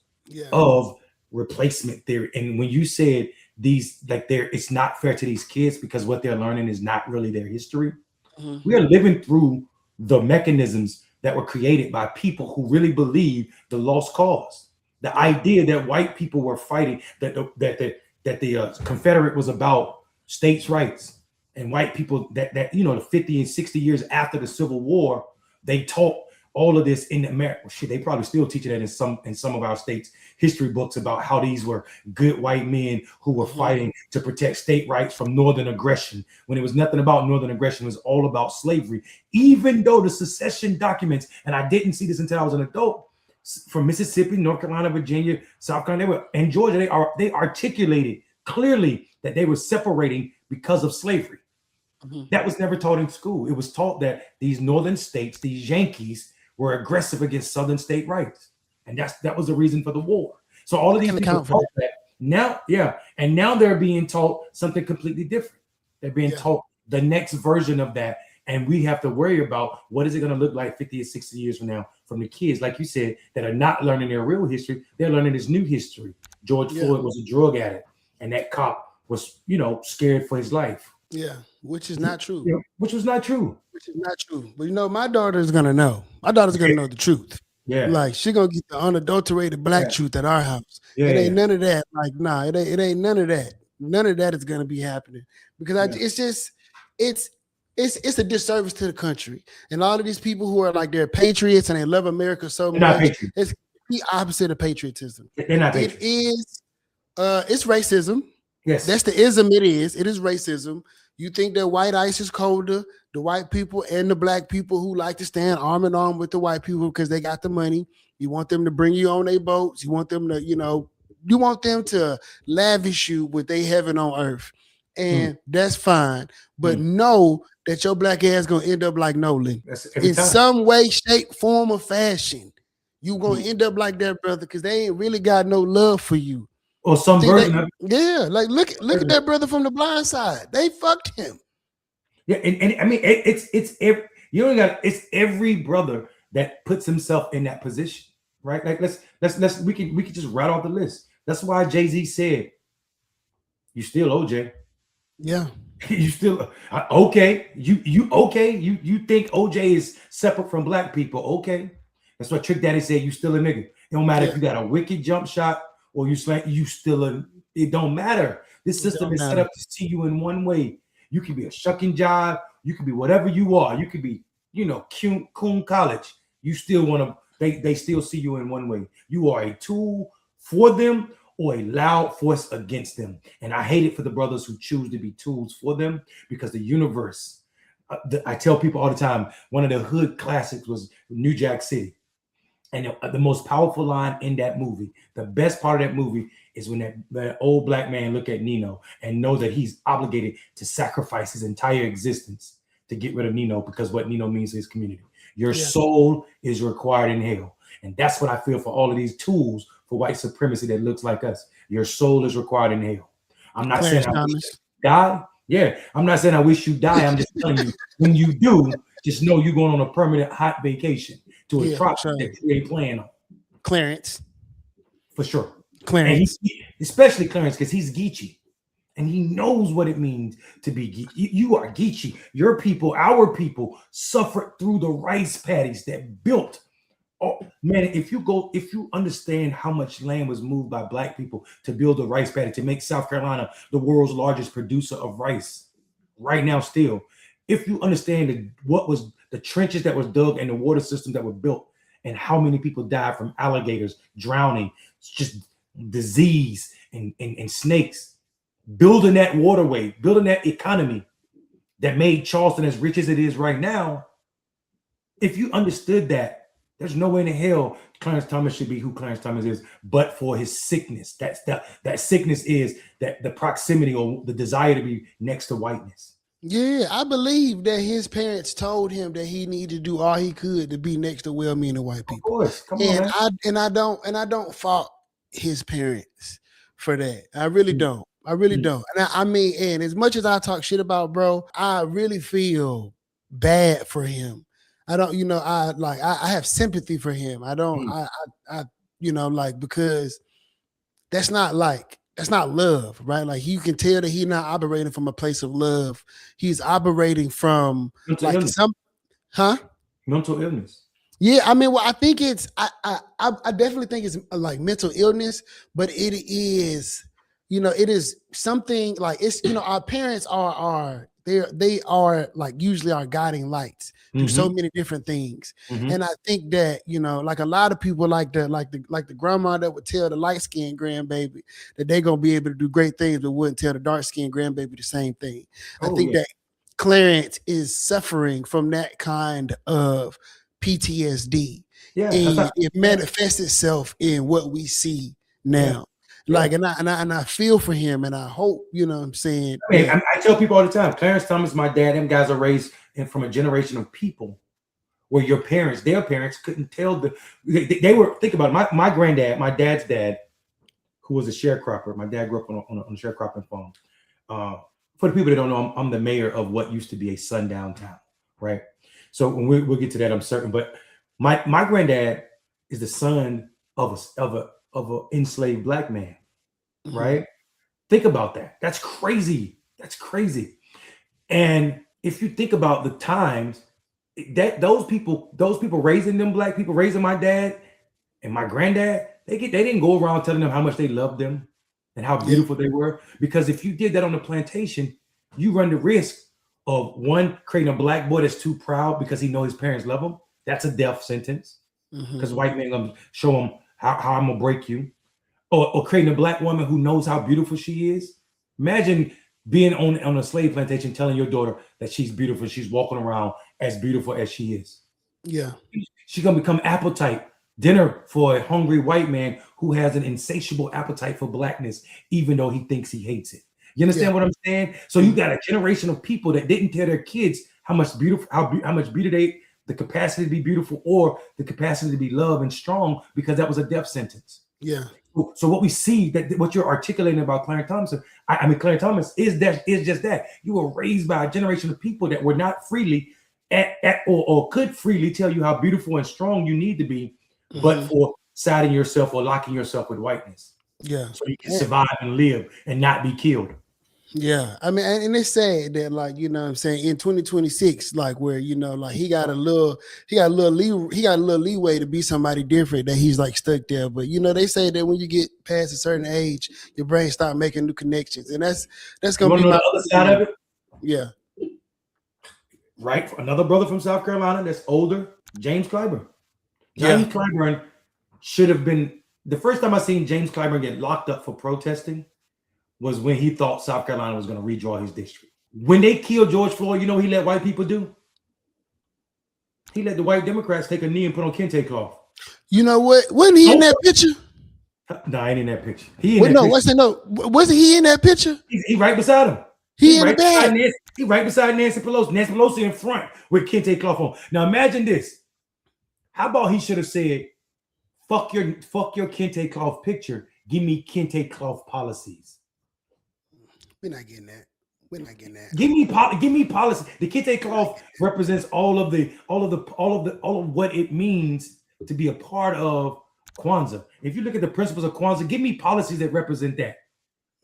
of replacement theory. And when you said these, like, it's not fair to these kids because what they're learning is not really their history. Mhm. We are living through the mechanisms that were created by people who really believe the lost cause. The idea that white people were fighting, that the Confederate was about states' rights, and white people that the 50 and 60 years after the Civil War, they taught all of this in America. Well, shit, they probably still teaching that in some of our states' history books about how these were good white men who were fighting to protect state rights from northern aggression. When it was nothing about northern aggression, it was all about slavery. Even though the secession documents, and I didn't see this until I was an adult, from Mississippi, North Carolina, Virginia, South Carolina, and Georgia, they articulated clearly that they were separating because of slavery. That was never taught in school. It was taught that these northern states, these Yankees, were aggressive against southern state rights, and that was the reason for the war. So all of these people taught that now, and now they're being taught something completely different. They're being taught the next version of that, and we have to worry about what is it going to look like 50 or 60 years from now from the kids, like you said, that are not learning their real history. They're learning this new history. George Floyd was a drug addict, and that cop was, scared for his life. Yeah, which is not true. Which was not true. Which is not true. But my daughter's gonna know. My daughter's gonna know the truth. Yeah. Like, she gonna get the unadulterated black truth at our house. Yeah, it ain't none of that. Like, nah, it ain't none of that. None of that is gonna be happening. Because it's just it's a disservice to the country. And all of these people who are like, they're patriots and they love America so much. It's the opposite of patriotism. They're not patriots. It is it's racism. Yes. That's the ism it is. It is racism. You think that white ice is colder, the white people and the black people who like to stand arm in arm with the white people because they got the money. You want them to bring you on their boats. You want them to, you want them to lavish you with their heaven on earth. And that's fine. But know that your black ass going to end up like Nolan. In some way, shape, form, or fashion. You going to end up like that, brother, because they ain't really got no love for you. Or some version of it. Yeah, like look at that brother from The Blind Side. They fucked him. Yeah, and I mean it's every brother that puts himself in that position, right? Like we can just write off the list. That's why Jay-Z said, "You still OJ." Yeah, you still okay. You okay? You think OJ is separate from black people? Okay, that's what Trick Daddy said. You still a nigga. It don't matter if you got a wicked jump shot. Or you still it don't matter. This system is set up to see you in one way. You can be a shucking jive. You can be whatever you are. You could be, Coon College. You still want to, they still see you in one way. You are a tool for them or a loud force against them. And I hate it for the brothers who choose to be tools for them, because the universe, I tell people all the time, one of the hood classics was New Jack City. And the most powerful line in that movie, the best part of that movie, is when that old black man look at Nino and know that he's obligated to sacrifice his entire existence to get rid of Nino, because what Nino means to his community. Your soul is required in hell. And that's what I feel for all of these tools for white supremacy that looks like us. Your soul is required in hell. I'm not saying I wish you die. Yeah, I'm not saying I wish you die. I'm just telling you, when you do, just know you're going on a permanent hot vacation to a trop that you ain't playing on. Clarence. For sure. Clarence. Especially Clarence, because he's Geechee. And he knows what it means to be Geechee. You are Geechee. Your people, our people, suffered through the rice paddies that built. Oh man, if you understand how much land was moved by black people to build the rice paddy, to make South Carolina the world's largest producer of rice right now still, if you understand what was the trenches that was dug and the water systems that were built, and how many people died from alligators drowning, just disease and snakes, building that waterway, building that economy that made Charleston as rich as it is right now. If you understood that, there's no way in hell Clarence Thomas should be who Clarence Thomas is, but for his sickness. That sickness is that the proximity or the desire to be next to whiteness. Yeah, I believe that his parents told him that he needed to do all he could to be next to well-meaning white people. Of course, come on, man. I don't fault his parents for that. I really don't. I really don't. And I mean, and as much as I talk shit about bro, I really feel bad for him. I don't, I have sympathy for him. I don't, because that's not love, right? Like you can tell that he's not operating from a place of love. He's operating from Mental like illness. some, huh? Mental illness. Yeah, I mean, well, I think it's I definitely think it's like mental illness, but it is, it is something like it's, our parents are they are like usually our guiding lights through so Mm-hmm. many different things. Mm-hmm. And I think that, like a lot of people like the grandma that would tell the light-skinned grandbaby that they're gonna be able to do great things, but wouldn't tell the dark-skinned grandbaby the same thing. I Oh think yeah. that Clarence is suffering from that kind of PTSD, Yeah. That's and not. it Yeah. manifests itself in what we see Yeah. now. Yeah. Like, and I feel for him, and I hope, what I'm saying, I mean, that I tell people all the time, Clarence Thomas, my dad, them guys are raised from a generation of people where their parents couldn't tell they were, think about it, my granddad, my dad's dad, who was a sharecropper. My dad grew up on a sharecropping farm. Uh, for the people that don't know, I'm the mayor of what used to be a sundown town, right? So when we'll get to that, I'm certain. But my granddad is the son of a enslaved black man, Mhm. right? Think about that. That's crazy. That's crazy. And if you think about the times that those people raising them black people, raising my dad and my granddad, they didn't go around telling them how much they loved them and how Yeah, beautiful they were. Because if you did that on the plantation, you run the risk of one creating a black boy that's too proud because he know his parents love him. That's a death sentence. hmm Because white man gonna show him how I'm gonna break you, or creating a black woman who knows how beautiful she is. Imagine being on a slave plantation telling your daughter that she's beautiful, she's walking around as beautiful as she is. yeah, She's gonna become appetite dinner for a hungry white man who has an insatiable appetite for blackness, even though he thinks he hates it. You yeah, understand what I'm saying? So you mhm, got a generation of people that didn't tell their kids how much beautiful, how much beauty the capacity to be beautiful or the capacity to be loved and strong, because that was a death sentence. yeah, So what we see, that what you're articulating about Clarence Thomas, I mean Clarence Thomas is just that. You were raised by a generation of people that were not freely or could freely tell you how beautiful and strong you need to be, but hmm for siding yourself or locking yourself with whiteness, yeah. so you can survive and live and not be killed. Yeah, I mean, and it's sad that, like, what I'm saying, in 2026, like, where, like he got a little leeway to be somebody different, that he's like stuck there. But they say that when you get past a certain age, your brain start making new connections, and that's You gonna want be to know my the other side of it? yeah, Right, another brother from South Carolina that's older, James Clyburn. yeah, James Clyburn should have been the first time I seen James Clyburn get locked up for protesting was when he thought South Carolina was going to redraw his district. When they killed George Floyd, you know what he let white people do? He let the white Democrats take a knee and put on kente cloth. you know what? Wasn't he in Oh, that picture? no, I ain't in that picture. He in Wait, that no, picture. wasn't he in that picture? He right beside him. He in the bag. He right beside Nancy Pelosi. Nancy Pelosi in front with kente cloth on. Now imagine this. How about he should have said, fuck your kente cloth picture. Give me kente cloth policies. We're not getting that. We're not getting that. Give me policy. The kente cloth represents all of what it means to be a part of Kwanzaa. If you look at the principles of Kwanzaa, give me policies that represent that.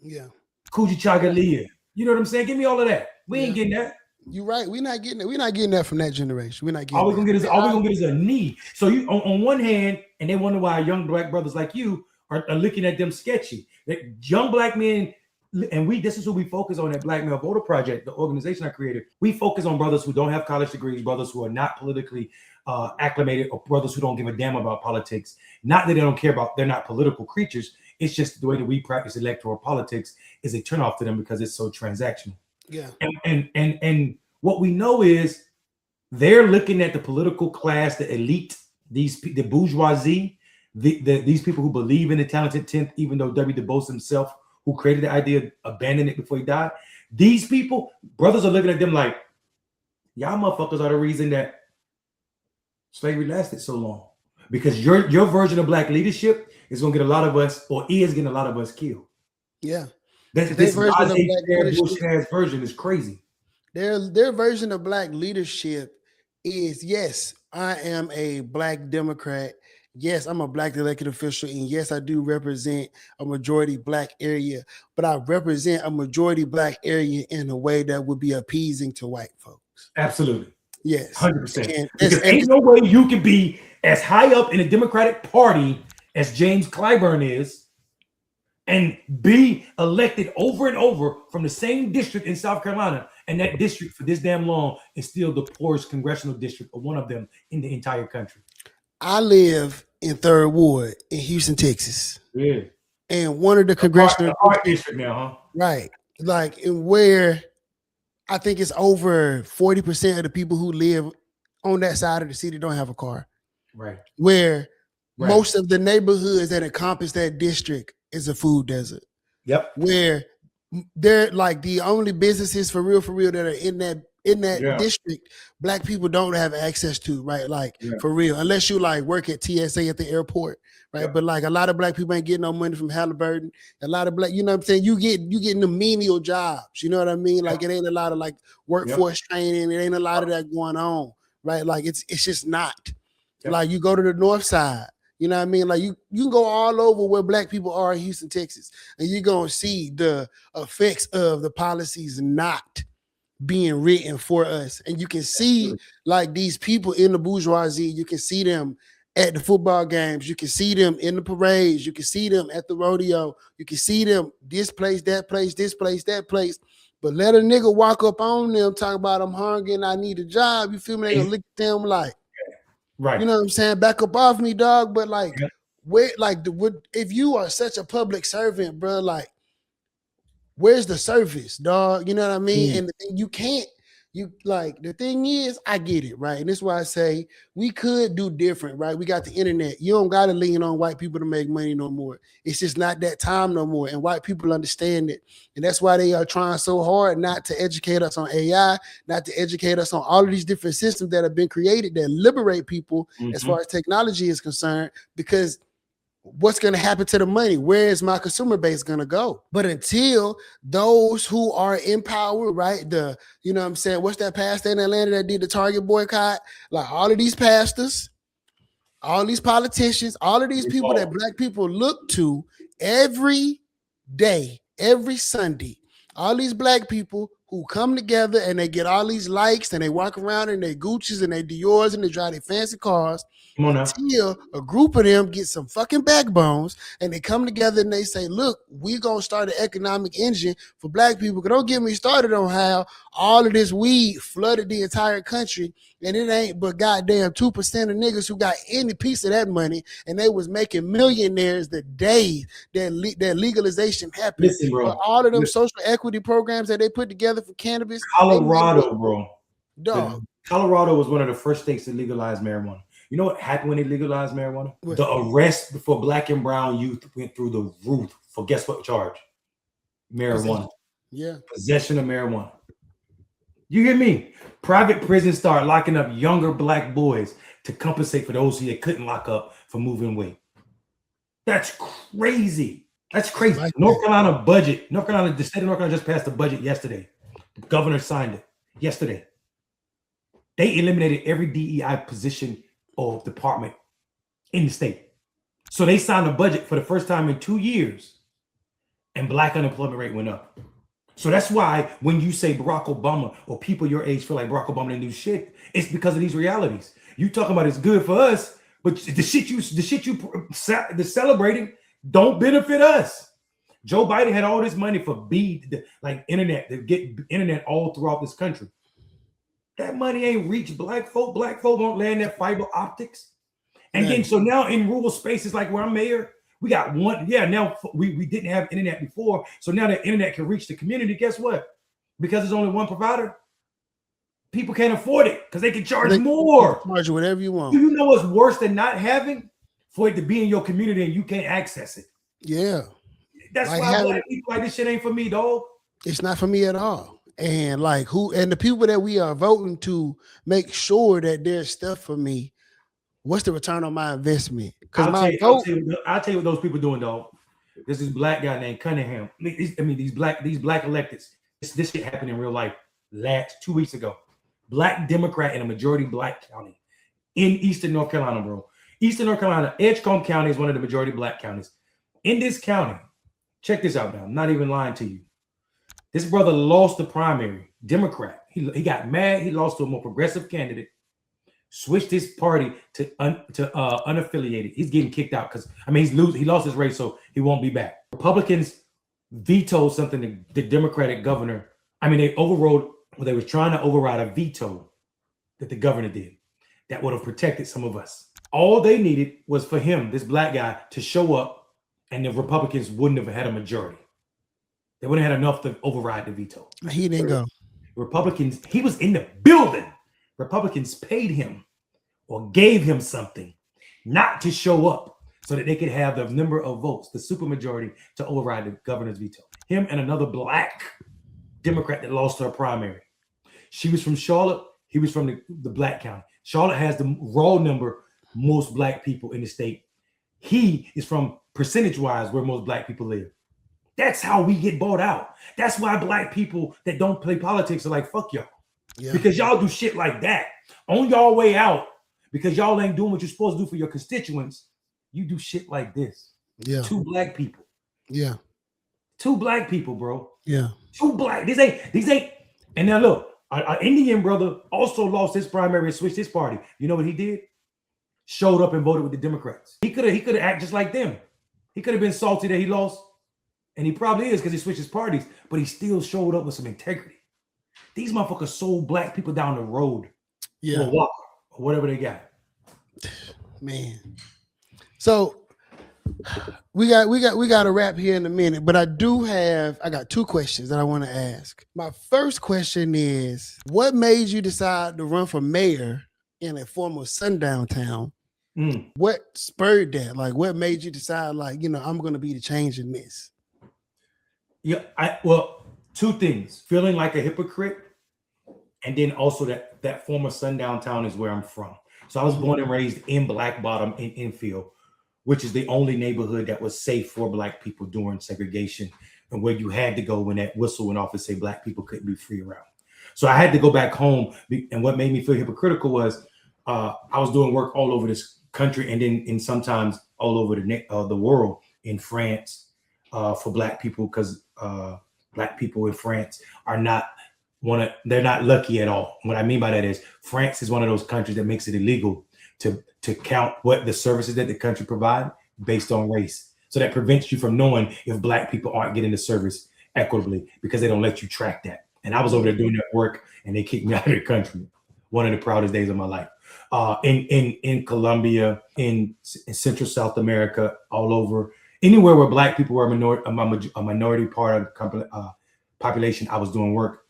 Yeah. Kujichagulia. You know what I'm saying? Give me all of that. We ain't getting that. You're right. We're not getting it. We're not getting that from that generation. We're not getting All we that. gonna get is a knee. So you on one hand, and they wonder why young black brothers like you are looking at them sketchy. That young black men, and this is who we focus on at Black Male Voter Project, the organization I created. We focus on brothers who don't have college degrees, brothers who are not politically acclimated, or brothers who don't give a damn about politics. Not that they don't care about, they're not political creatures. It's just the way that we practice electoral politics is a turnoff to them because it's so transactional. Yeah. And what we know is they're looking at the political class, the elite, the bourgeoisie, these people who believe in the talented 10th, even though W. Du Bois himself, who created the idea, abandoned it before he died. These people, brothers are looking at them like, y'all motherfuckers are the reason that slavery lasted so long. Because your version of black leadership is going to get a lot of us, or is getting a lot of us killed. Yeah. This bullshit ass version is crazy. Their version of black leadership is, yes, I am a black Democrat, Yes, I'm a black elected official, and yes, I do represent a majority black area, but I represent a majority black area in a way that would be appeasing to white folks. Absolutely. Yes, 100%. and Because ain't no way you can be as high up in the Democratic Party as James Clyburn is and be elected over and over from the same district in South Carolina, and that district for this damn long is still the poorest congressional district, or one of them in the entire country. I live in Third Ward in Houston, Texas. Yeah. And one of the congressional district now, huh? Right. Like, in where I think it's over 40% of the people who live on that side of the city don't have a car. Right. Where most of the neighborhoods that encompass that district is a food desert. Yep. Where they're like the only businesses for real that are in that district, black people don't have access to, right? Like for real, unless you like work at TSA at the airport, right? But like a lot of black people ain't getting no money from Halliburton. A lot of black, you know what I'm saying? You getting the menial jobs, you know what I mean? Like it ain't a lot of like workforce training. It ain't a lot of that going on, right? Like it's just not. Like you go to the north side. You know what I mean? Like you can go all over where black people are in Houston, Texas, and you're going to see the effects of the policies not being written for us. And you can see like these people in the bourgeoisie, you can see them at the football games, you can see them in the parades, you can see them at the rodeo, you can see them this place, that place, this place, that place. But let a nigga walk up on them, talk about I'm hungry and I need a job. You feel me? They gonna look at them like, right. You know what I'm saying? Back up off me, dog. But like, where, like, if you are such a public servant, bro, like, where's the service, dog? You know what I mean? And you can't. You like the thing is, I get it, right? And this is why I say we could do different, right? We got the internet. You don't got to lean on white people to make money no more. It's just not that time no more. And white people understand it. And that's why they are trying so hard not to educate us on AI, not to educate us on all of these different systems that have been created that liberate people as far as technology is concerned, because what's going to happen to the money? Where is my consumer base going to go? But until those who are in power, right? You know what I'm saying? What's that pastor in Atlanta that did the Target boycott? Like all of these pastors, all these politicians, all of these people that black people look to every day, every Sunday, all these black people who come together and they get all these likes and they walk around in their Gucci's and their Dior's and they drive their fancy cars. Until a group of them get some fucking backbones and they come together and they say, look, we're going to start an economic engine for black people. Don't get me started on how all of this weed flooded the entire country and it ain't but goddamn 2% of niggas who got any piece of that money, and they was making millionaires the day that legalization happened. Listen, bro. But all of them social equity programs that they put together for cannabis. Colorado, bro. Dog. Colorado was one of the first states to legalize marijuana. You know what happened when they legalized marijuana? What? The arrest for black and brown youth went through the roof for guess what charge? Marijuana. Possession of marijuana. You hear me? Private prisons start locking up younger black boys to compensate for those who they couldn't lock up for moving weight. That's crazy. That's crazy. Like North Carolina budget. The state of North Carolina just passed the budget yesterday. The governor signed it yesterday. They eliminated every DEI position or department in the state. So they signed a budget for the first time in 2 years, and black unemployment rate went up. So that's why when you say Barack Obama or people your age feel like Barack Obama didn't do shit, it's because of these realities. You talking about it's good for us, but the shit you celebrating don't benefit us. Joe Biden had all this money for internet, to get internet all throughout this country. That money ain't reached black folk. Black folk don't land that fiber optics. And then so now in rural spaces like where I'm mayor, we got one. Yeah, now we didn't have internet before. So now that internet can reach the community, guess what? Because there's only one provider, people can't afford it because they can charge more. Charge whatever you want. Do you know what's worse than not having for it to be in your community and you can't access it? Yeah. That's why black people like this shit ain't for me, dog. It's not for me at all. And the people that we are voting to make sure that there's stuff for me, what's the return on my investment? Because I'll tell you what those people doing, dog. There's this black guy named Cunningham. These black electeds. This shit happened in real life 2 weeks ago. Black Democrat in a majority black county in Eastern North Carolina, bro. Eastern North Carolina, Edgecombe County is one of the majority black counties. In this county, check this out now. I'm not even lying to you. This brother lost the primary, Democrat. He got mad. He lost to a more progressive candidate. Switched his party to unaffiliated. He's getting kicked out because he lost his race, so he won't be back. Republicans vetoed something the Democratic governor. They overrode. Well, they were trying to override a veto that the governor did that would have protected some of us. All they needed was for him, this black guy, to show up, and the Republicans wouldn't have had a majority. They wouldn't have had enough to override the veto. He didn't go. Republicans, he was in the building. Republicans paid him or gave him something not to show up so that they could have the number of votes, the supermajority, to override the governor's veto. Him and another black Democrat that lost her primary. She was from Charlotte. He was from the black county. Charlotte has the raw number most black people in the state. He is from percentage-wise where most black people live. That's how we get bought out. That's why black people that don't play politics are like, fuck y'all. Yeah. Because y'all do shit like that. On y'all way out, because y'all ain't doing what you're supposed to do for your constituents, you do shit like this. Yeah. 2 black people. Yeah. 2 black people, bro. Yeah. 2 black. These ain't. And now look, our Indian brother also lost his primary and switched his party. You know what he did? Showed up and voted with the Democrats. He could have acted just like them. He could have been salty that he lost. And he probably is because he switched his parties, but he still showed up with some integrity. These motherfuckers sold black people down the road. Yeah. Or walk or whatever they got. Man. So we got a wrap here in a minute, but I got 2 questions that I want to ask. My first question is, what made you decide to run for mayor in a former sundown town? What spurred that? Like, what made you decide, like, I'm going to be the change in this? Yeah, 2 things. Feeling like a hypocrite, and then also that former sundown town is where I'm from. So I was born and raised in Black Bottom in Enfield, which is the only neighborhood that was safe for black people during segregation, and where you had to go when that whistle went off and say black people couldn't be free around. So I had to go back home, and what made me feel hypocritical was I was doing work all over this country, and then and sometimes all over the world, in France, for black people, because black people in France they're not lucky at all. What I mean by that is France is one of those countries that makes it illegal to count what the services that the country provide based on race. So that prevents you from knowing if black people aren't getting the service equitably because they don't let you track that. And I was over there doing that work, and they kicked me out of the country. One of the proudest days of my life. In Colombia, in Central South America, all over, anywhere where black people were a minority part of the population, I was doing work.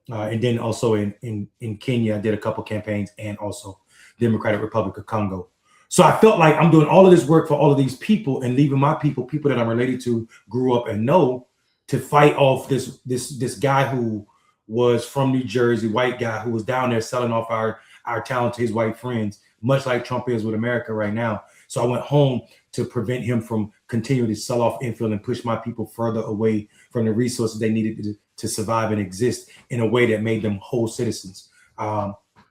And then also in Kenya, I did a couple campaigns, and also Democratic Republic of Congo. So I felt like I'm doing all of this work for all of these people and leaving my people that I'm related to, grew up and know, to fight off this guy who was from New Jersey, white guy who was down there selling off our talent to his white friends, much like Trump is with America right now. So I went home to prevent him from continuing to sell off Enfield and push my people further away from the resources they needed to survive and exist in a way that made them whole citizens.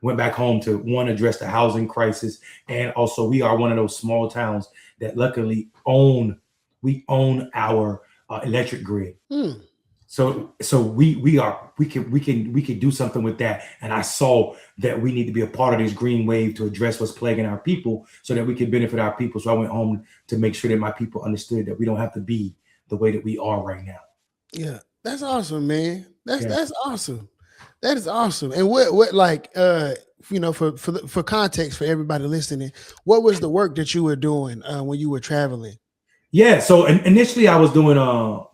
Went back home to address the housing crisis. And also we are one of those small towns that luckily own our electric grid. So we can do something with that. And I saw that we need to be a part of this green wave to address what's plaguing our people so that we can benefit our people. So I went home to make sure that my people understood that we don't have to be the way that we are right now. Yeah, that's awesome, man. That's awesome. That is awesome. And what like for context for everybody listening, what was the work that you were doing when you were traveling? Yeah, so initially I was doing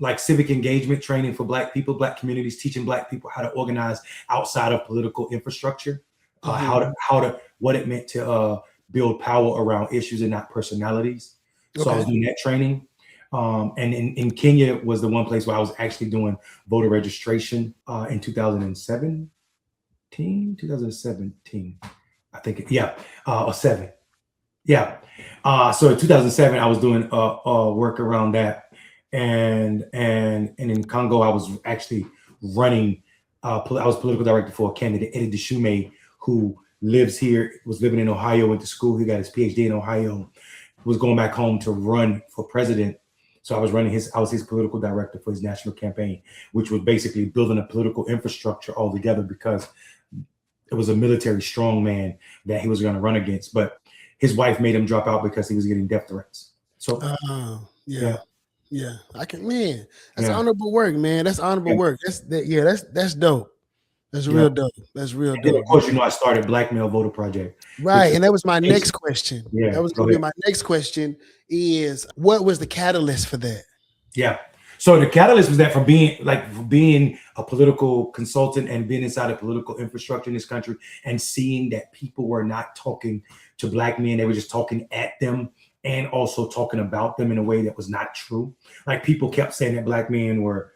like civic engagement training for black people, black communities, teaching black people how to organize outside of political infrastructure, what it meant to build power around issues and not personalities. So I was doing that training. And in Kenya was the one place where I was actually doing voter registration in 2017, I think. Or 7. Yeah. So in 2007, I was doing work around that, and in Congo, I was actually running. I was political director for a candidate, Eddie Deshume, who lives here, was living in Ohio, went to school. He got his PhD in Ohio, was going back home to run for president. So I was his political director for his national campaign, which was basically building a political infrastructure altogether because it was a military strongman that he was going to run against. But his wife made him drop out because he was getting death threats. So yeah. Yeah, I can, man. That's yeah, honorable work, man. That's honorable work. That's dope. That's yeah. real dope. That's real And then, dope. of course, I started Black Male Voter Project. Right, and that was my next question. Yeah, That was going to be my next question: is what was the catalyst for that? Yeah. So the catalyst was that for being a political consultant and being inside a political infrastructure in this country and seeing that people were not talking to Black men, they were just talking at them and also talking about them in a way that was not true. Like people kept saying that Black men were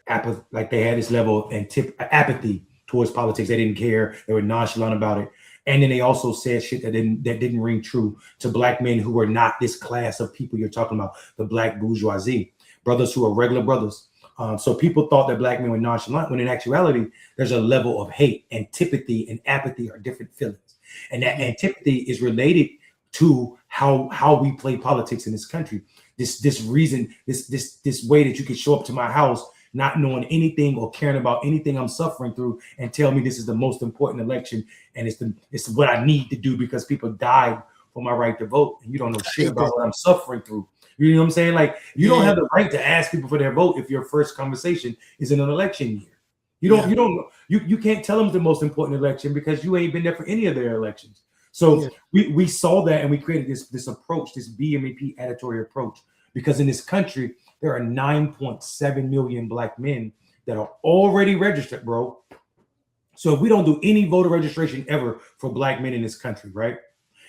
like they had this level of apathy towards politics. They didn't care. They were nonchalant about it. And then they also said shit that didn't ring true to Black men who were not this class of people you're talking about, the Black bourgeoisie, brothers who are regular brothers. So people thought that Black men were nonchalant, when in actuality, there's a level of hate. Antipathy and apathy are different feelings. And that antipathy is related to how we play politics in this country. This way that you can show up to my house not knowing anything or caring about anything I'm suffering through and tell me this is the most important election and it's what I need to do because people died for my right to vote and you don't know shit about what I'm suffering through. You know what I'm saying? Like you don't have the right to ask people for their vote if your first conversation is in an election year. You can't tell them the most important election because you ain't been there for any of their elections. So we saw that and we created this approach, this BMAP editorial approach, because in this country there are 9.7 million Black men that are already registered, bro. So if we don't do any voter registration ever for Black men in this country, right?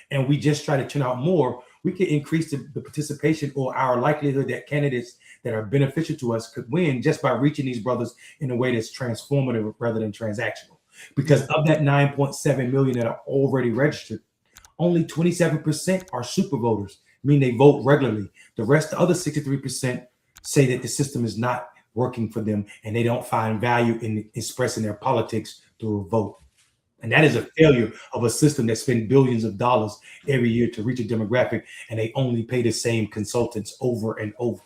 And we just try to turn out more, we can increase the participation or our likelihood that candidates that are beneficial to us could win just by reaching these brothers in a way that's transformative rather than transactional. Because of that 9.7 million that are already registered, only 27% are super voters, meaning they vote regularly. The rest, the other 63%, say that the system is not working for them and they don't find value in expressing their politics through a vote. And that is a failure of a system that spends billions of dollars every year to reach a demographic, and they only pay the same consultants over and over,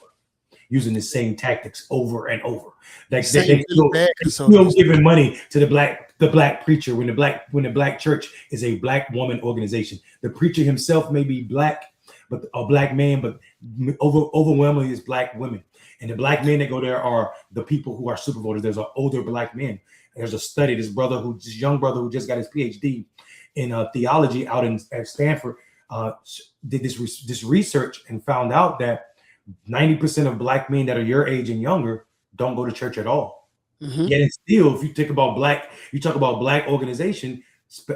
using the same tactics over and over. Like they still giving money to the black preacher when the black church is a Black woman organization. The preacher himself may be Black, but a Black man, but overwhelmingly is Black women. And the Black men that go there are the people who are super voters. There's an older Black men. There's a study, this young brother who just got his PhD in theology out at Stanford, did this research and found out that 90% of Black men that are your age and younger don't go to church at all. Yet it's still, if you talk about Black organization,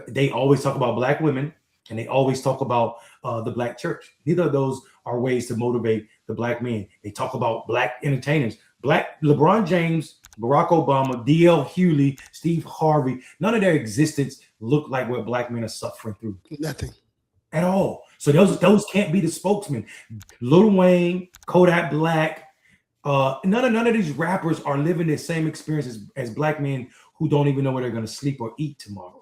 they always talk about Black women and they always talk about the Black church. Neither of those are ways to motivate the Black men. They talk about Black entertainers, Black LeBron James, Barack Obama, D.L. Hughley, Steve Harvey. None of their existence look like what Black men are suffering through. Nothing at all. So those can't be the spokesmen. Lil Wayne, Kodak Black, none of these rappers are living the same experience as Black men who don't even know where they're going to sleep or eat tomorrow.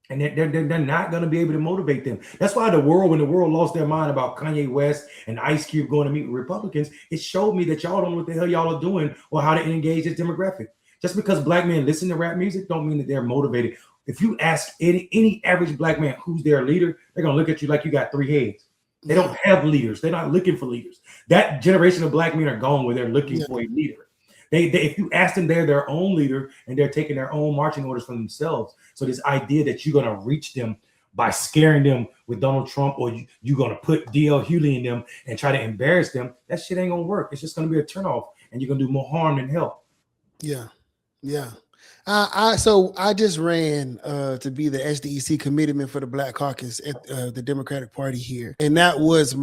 And they're not going to be able to motivate them. That's why when the world lost their mind about Kanye West and Ice Cube going to meet with Republicans, it showed me that y'all don't know what the hell y'all are doing or how to engage this demographic. Just because Black men listen to rap music don't mean that they're motivated. If you ask any average Black man who's their leader, they're going to look at you like you got three heads. They don't have leaders. They're not looking for leaders. That generation of Black men are gone where they're looking for a leader. They if you ask them, they're their own leader and they're taking their own marching orders for themselves. So this idea that you're going to reach them by scaring them with Donald Trump or you're going to put D.L. Hughley in them and try to embarrass them, that shit ain't going to work. It's just going to be a turnoff and you're going to do more harm than help. Yeah. Yeah. So I just ran to be the SDEC committeeman for the Black Caucus at the Democratic Party here. And that was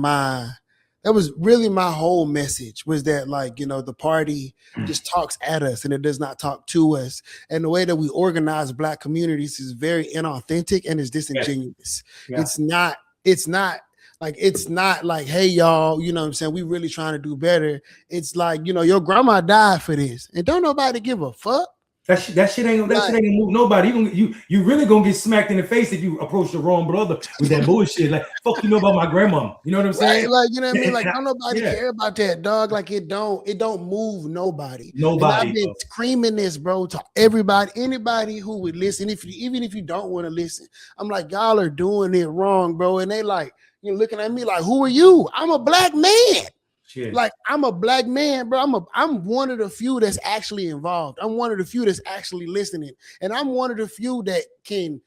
really my whole message, was that, like, you know, the party just talks at us and it does not talk to us. And the way that we organize Black communities is very inauthentic and is disingenuous. Yeah. It's not like, hey, y'all, you know what I'm saying, we really trying to do better. It's like, you know, your grandma died for this and don't nobody give a fuck. That shit ain't gonna move nobody. You really gonna get smacked in the face if you approach the wrong brother with that bullshit. Like, fuck you know about my grandmama. You know what I'm saying? Like, you know what I mean? Like, don't nobody care about that, dog. Like, it don't move nobody. And I've been screaming this, bro, to everybody, anybody who would listen. Even if you don't want to listen, I'm like, y'all are doing it wrong, bro. And they like, you're looking at me like, who are you? I'm a black man. Shit. Like, I'm a black man, bro. I'm one of the few that's actually involved. I'm one of the few that's actually listening, and I'm one of the few that can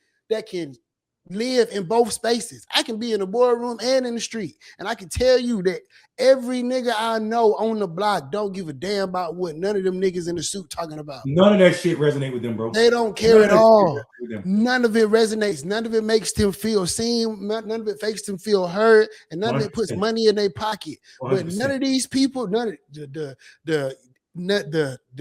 live in both spaces. I can be in the boardroom and in the street, and I can tell you that every nigga I know on the block don't give a damn about what none of them niggas in the suit talking about. None of that shit resonate with them, bro. They don't care at all. None of it resonates. None of it makes them feel seen. None of it makes them feel heard, and none 100%. Of it puts money in their pocket. 100%. But none of these people, none of the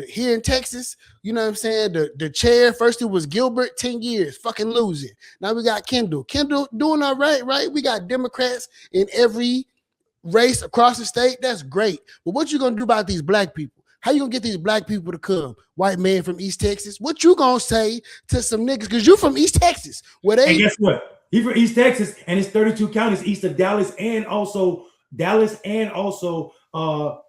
here in Texas, you know what I'm saying? The chair, first it was Gilbert, 10 years, fucking losing. Now we got Kendall. Kendall doing all right? We got Democrats in every race across the state. That's great. But what you gonna do about these black people? How you gonna get these black people to come? White man from East Texas. What you gonna say to some niggas? Because you from East Texas. Where they and guess what? He from East Texas, and it's 32 counties east of Dallas and also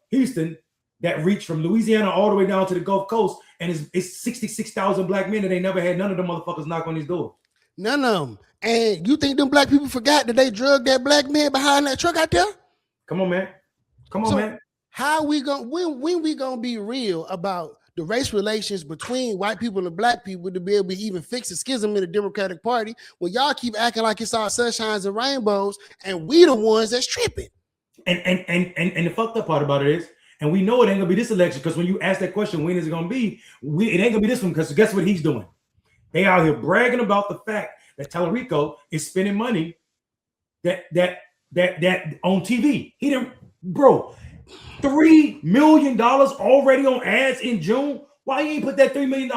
Houston that reach from Louisiana all the way down to the Gulf Coast, and it's 66,000 black men that they never had none of them motherfuckers knock on these doors. None of them. And you think them black people forgot that they drugged that black man behind that truck out there? Come on, man. Man. How we gonna when we gonna be real about the race relations between white people and black people to be able to even fix the schism in the Democratic Party when y'all keep acting like it's all sunshines and rainbows and we the ones that's tripping? And the fucked up part about it is, and we know it ain't gonna be this election, because when you ask that question, when is it gonna be? It ain't gonna be this one, because guess what he's doing? They out here bragging about the fact that Tallarico is spending money that on TV. He didn't, bro. $3 million already on ads in June. Why you ain't put that $3 million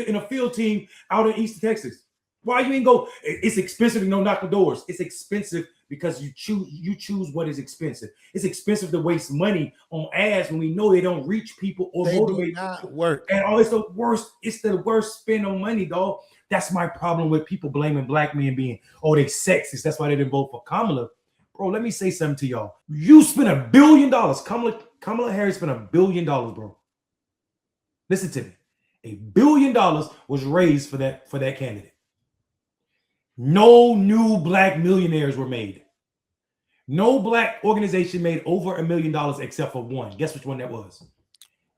in a field team out in East Texas? Why you ain't go? It's expensive to knock the doors. It's expensive because you choose what is expensive. It's expensive to waste money on ads when we know they don't reach people or they motivate. Do not work. And it's the worst. It's the worst spend on money, dog. That's my problem with people blaming black men being, oh, they sexist. That's why they didn't vote for Kamala. Bro, let me say something to y'all. You spent $1 billion. Kamala Harris spent $1 billion, bro. Listen to me. $1 billion was raised for that candidate. No new black millionaires were made. No black organization made over $1 million except for one. Guess which one that was?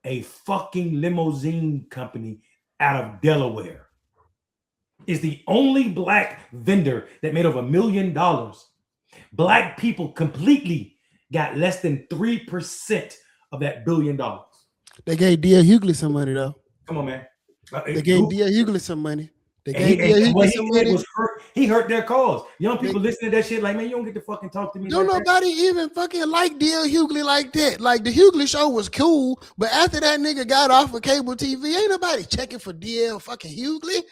A fucking limousine company out of Delaware. Is the only black vendor that made over $1 million. Black people completely got less than 3% of that $1 billion. They gave D.L. Hughley some money, though. Come on, man. They gave D.L. Hughley some money. He hurt their cause. Young people listening to that shit like, man, you don't get to fucking talk to me. Don't nobody even fucking like D.L. Hughley like that. Like, the Hughley show was cool, but after that nigga got off of cable TV, ain't nobody checking for D.L. fucking Hughley.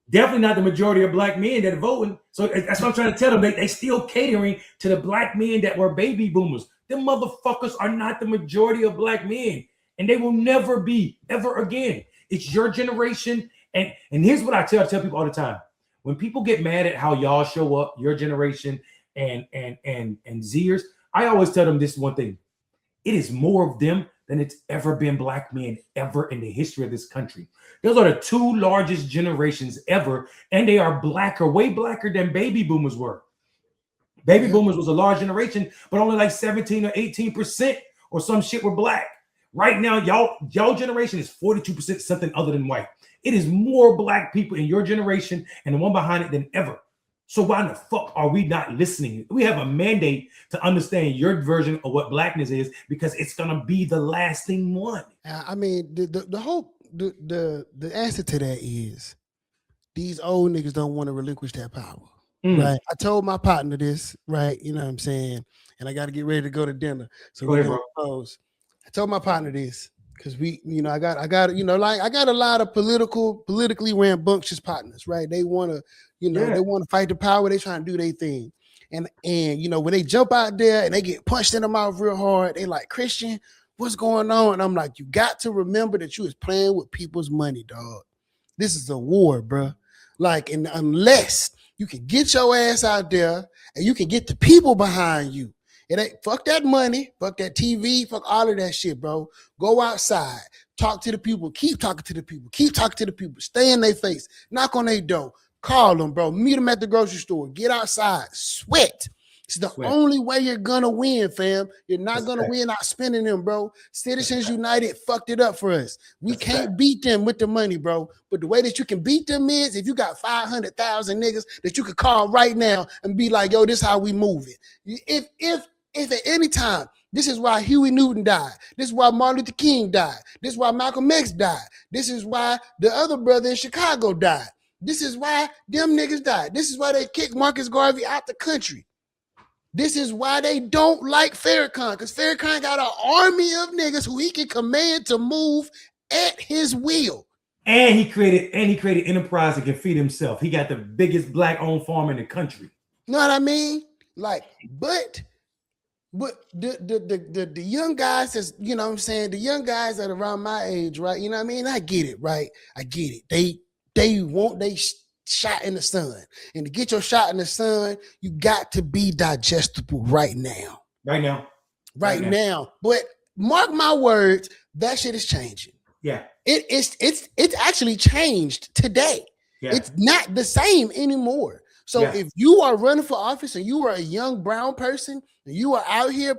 Definitely not the majority of black men that are voting. So that's what I'm trying to tell them. They still catering to the black men that were baby boomers. Them motherfuckers are not the majority of black men, and they will never be ever again. It's your generation. And here's what I tell people all the time. When people get mad at how y'all show up, your generation and Zers, I always tell them this one thing. It is more of them than it's ever been black men ever in the history of this country. Those are the two largest generations ever, and they are blacker, way blacker than baby boomers were. Baby boomers was a large generation, but only like 17 or 18% or some shit were black. Right now, y'all generation is 42% something other than white. It is more black people in your generation and the one behind it than ever. So why the fuck are we not listening? We have a mandate to understand your version of what blackness is, because it's gonna be the lasting one. I mean, the answer to that is these old niggas don't want to relinquish that power. Right. I told my partner this, right? You know what I'm saying? And I got to get ready to go to dinner. So we're gonna close. I told my partner this because I got a lot of politically rambunctious partners, right? They want to, they want to fight the power. They trying to do their thing. And when they jump out there and they get punched in the mouth real hard, they like, Christian, what's going on? And I'm like, you got to remember that you was playing with people's money, dog. This is a war, bro. Like, and unless you can get your ass out there and you can get the people behind you, it ain't fuck that money, fuck that TV, fuck all of that shit, bro. Go outside, talk to the people, keep talking to the people, keep talking to the people, stay in their face, knock on their door, call them, bro, meet them at the grocery store, get outside, sweat. It's the only way you're gonna win, fam. You're not gonna win out spending them, bro. Citizens United fucked it up for us. We can't beat them with the money, bro. But the way that you can beat them is if you got 500,000 niggas that you could call right now and be like, yo, this is how we move it. If at any time, this is why Huey Newton died. This is why Martin Luther King died. This is why Malcolm X died. This is why the other brother in Chicago died. This is why them niggas died. This is why they kicked Marcus Garvey out the country. This is why they don't like Farrakhan, because Farrakhan got an army of niggas who he can command to move at his will. And he created enterprise that can feed himself. He got the biggest black-owned farm in the country. You know what I mean? Like, but the young guys is, you know what I'm saying, the young guys that are around my age, right? You know what I mean? I get it, right? I get it. They want they shot in the sun. And to get your shot in the sun, you got to be digestible right now. Right now. But mark my words, that shit is changing. Yeah. It's actually changed today. Yeah. It's not the same anymore. So if you are running for office and you are a young brown person and you are out here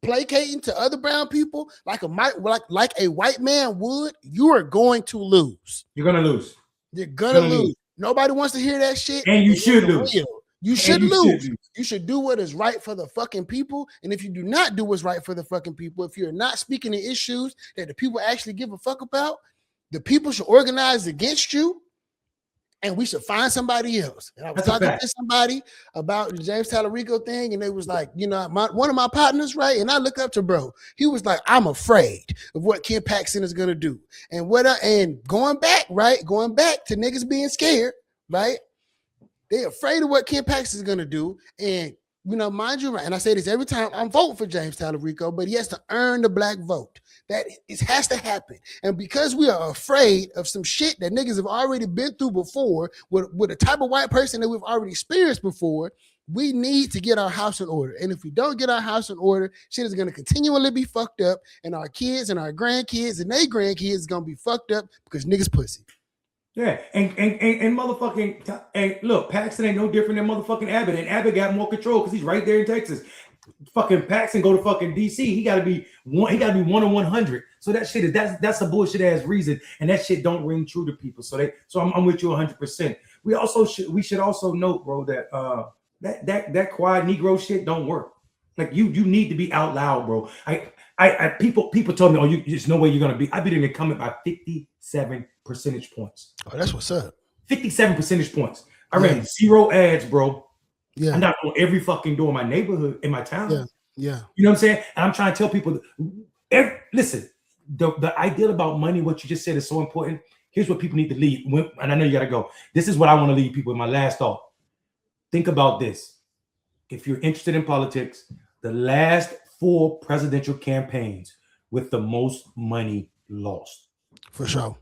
placating to other brown people like a white man would, you are going to lose. You're gonna lose. You're gonna lose. Nobody wants to hear that shit. And you should lose. You should lose. You should do what is right for the fucking people. And if you do not do what's right for the fucking people, if you're not speaking the issues that the people actually give a fuck about, the people should organize against you. And we should find somebody else. And I was talking to somebody about the James Tallarico thing, and they was like, you know, one of my partners, right? And I look up to bro. He was like, I'm afraid of what Ken Paxton is gonna do. And going back to niggas being scared, right? They're afraid of what Ken Paxton is gonna do. And you know, mind you, right? And I say this every time I'm voting for James Tallarico, but he has to earn the black vote. That it has to happen. And because we are afraid of some shit that niggas have already been through before, with the type of white person that we've already experienced before, we need to get our house in order. And if we don't get our house in order, shit is going to continually be fucked up, and our kids and our grandkids and their grandkids is going to be fucked up because niggas pussy. Yeah, and motherfucking, and look, Paxton ain't no different than motherfucking Abbott, and Abbott got more control because he's right there in Texas. Fucking Paxton go to fucking DC. He gotta be 1 in 100. So that shit is that's a bullshit ass reason, and that shit don't ring true to people. So I'm with you 100%. We should also note, bro, that that quiet Negro shit don't work. Like you need to be out loud, bro. People told me, oh, there's no way you're gonna be. I beat an incumbent by 57 percentage points. Oh, that's what's up. 57 percentage points. I ran 0 ads, bro. Yeah. I'm not on every fucking door in my neighborhood, in my town. Yeah. You know what I'm saying? And I'm trying to tell people, listen, the idea about money, what you just said is so important. Here's what people need to leave. And I know you got to go. This is what I want to leave people with my last thought. Think about this. If you're interested in politics, the last 4 presidential campaigns with the most money lost. For sure.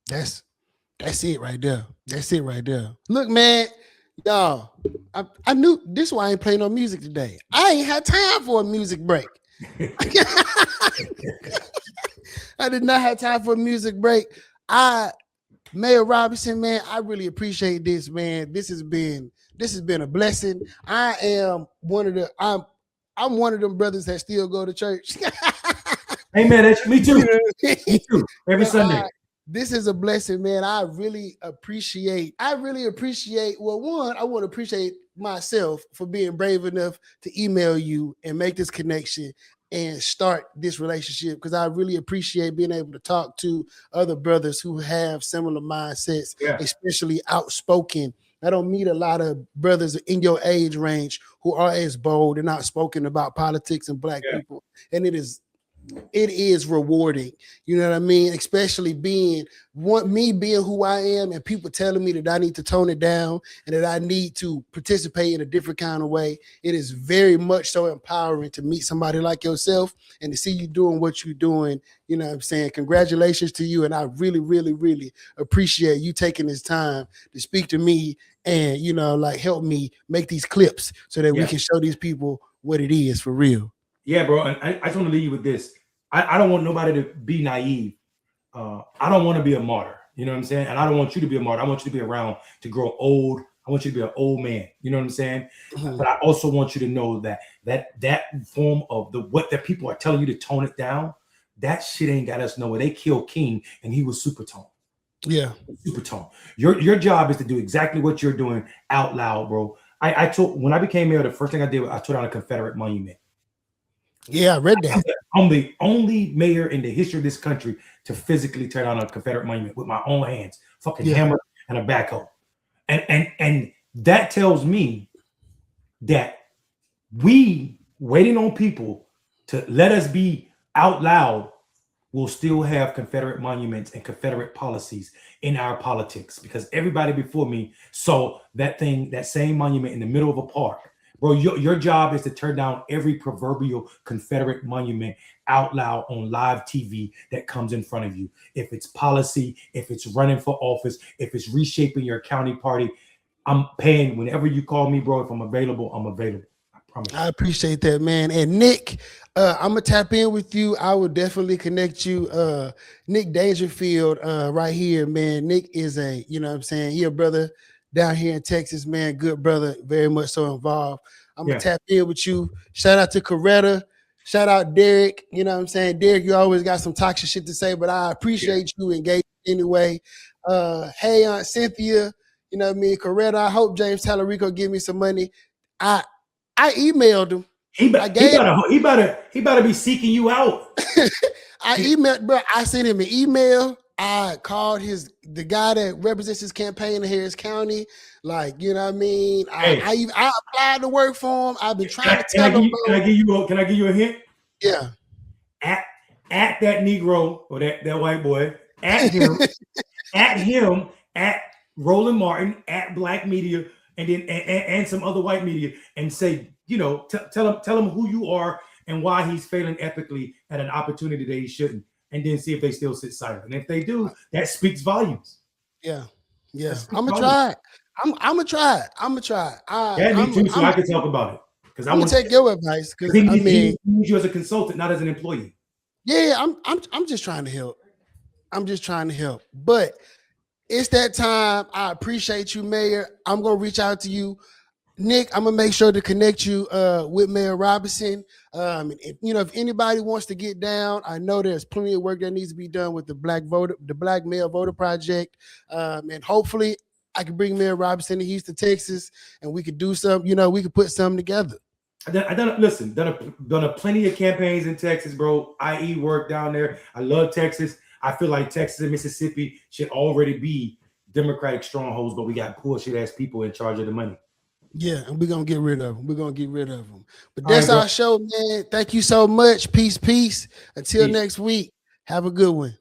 That's it right there. Look, man, y'all, I knew this is why I ain't playing no music today. I ain't had time for a music break. I did not have time for a music break. Mayor Robinson, man, I really appreciate this, man. This has been a blessing. I'm one of them brothers that still go to church. Hey, man, that's me too. Me too. Every Sunday. This is a blessing, man. I really appreciate, well, one, I want to appreciate myself for being brave enough to email you and make this connection and start this relationship, because I really appreciate being able to talk to other brothers who have similar mindsets, especially outspoken. I don't meet a lot of brothers in your age range who are as bold and outspoken about politics and black people. And it is it is rewarding. You know what I mean? Especially being who I am, and people telling me that I need to tone it down and that I need to participate in a different kind of way. It is very much so empowering to meet somebody like yourself and to see you doing what you're doing. You know what I'm saying? Congratulations to you. And I really, really, really appreciate you taking this time to speak to me and, like help me make these clips so that we Yeah. can show these people what it is for real. Yeah, bro. And I just want to leave you with this. I don't want nobody to be naive. I don't want to be a martyr. You know what I'm saying? And I don't want you to be a martyr. I want you to be around to grow old. I want you to be an old man. You know what I'm saying? Mhm. But I also want you to know that form of what the people are telling you to tone it down, that shit ain't got us nowhere. They killed King and he was super tone. Yeah. Super tone. Your job is to do exactly what you're doing out loud, bro. I told when I became mayor, the first thing I did was I tore down a Confederate monument. Yeah, I read that. I'm the only mayor in the history of this country to physically tear down a Confederate monument with my own hands, fucking hammer and a backhoe. And that tells me that we waiting on people to let us be out loud will still have Confederate monuments and Confederate policies in our politics, because everybody before me saw that same monument in the middle of a park. Bro, your job is to tear down every proverbial Confederate monument out loud on live TV that comes in front of you. If it's policy, if it's running for office, if it's reshaping your county party, I'm paying whenever you call me, bro. If I'm available, I'm available. I promise you. I appreciate that, man. And Nick, I'm gonna tap in with you. I will definitely connect you. Nick Dangerfield, right here, man. Nick is you know what I'm saying, he a brother down here in Texas, man. Good brother, very much so involved. I'm gonna tap in with you. Shout out to Coretta. Shout out Derek. You know what I'm saying? Derek, you always got some toxic shit to say, but I appreciate you engaging anyway. Hey, Aunt Cynthia, you know what I mean? Coretta, I hope James Tallarico give me some money. I emailed him. He better be seeking you out. I emailed, bro. I sent him an email. I called the guy that represents his campaign in Harris County. Like, you know what I mean? I applied to work for him. I've been trying to tell him. Can I give you a hint? Yeah. At that Negro or that white boy, at him, at Roland Martin, at Black Media, and then and some other white media, and say, tell him who you are and why he's failing ethically at an opportunity that he shouldn't, and then see if they still sit silent. And if they do, that speaks volumes. Yeah. I'm gonna try it. I'm gonna try it. Me too, so I can talk about it. Because I'm gonna take your advice. Because he needs you as a consultant, not as an employee. Yeah, I'm just trying to help. But it's that time. I appreciate you, Mayor. I'm gonna reach out to you. Nick, I'm gonna make sure to connect you with Mayor Robinson. If anybody wants to get down, I know there's plenty of work that needs to be done with the Black Male Voter Project, and hopefully I can bring Mayor Robinson to Houston, Texas, and we could do some. We could put something together. I done a plenty of campaigns in Texas, bro. IE work down there. I love Texas. I feel like Texas and Mississippi should already be Democratic strongholds, but we got bullshit ass people in charge of the money. Yeah, and we're gonna get rid of them. But that's our show, man. Thank you so much. Peace. Until next week. Have a good one.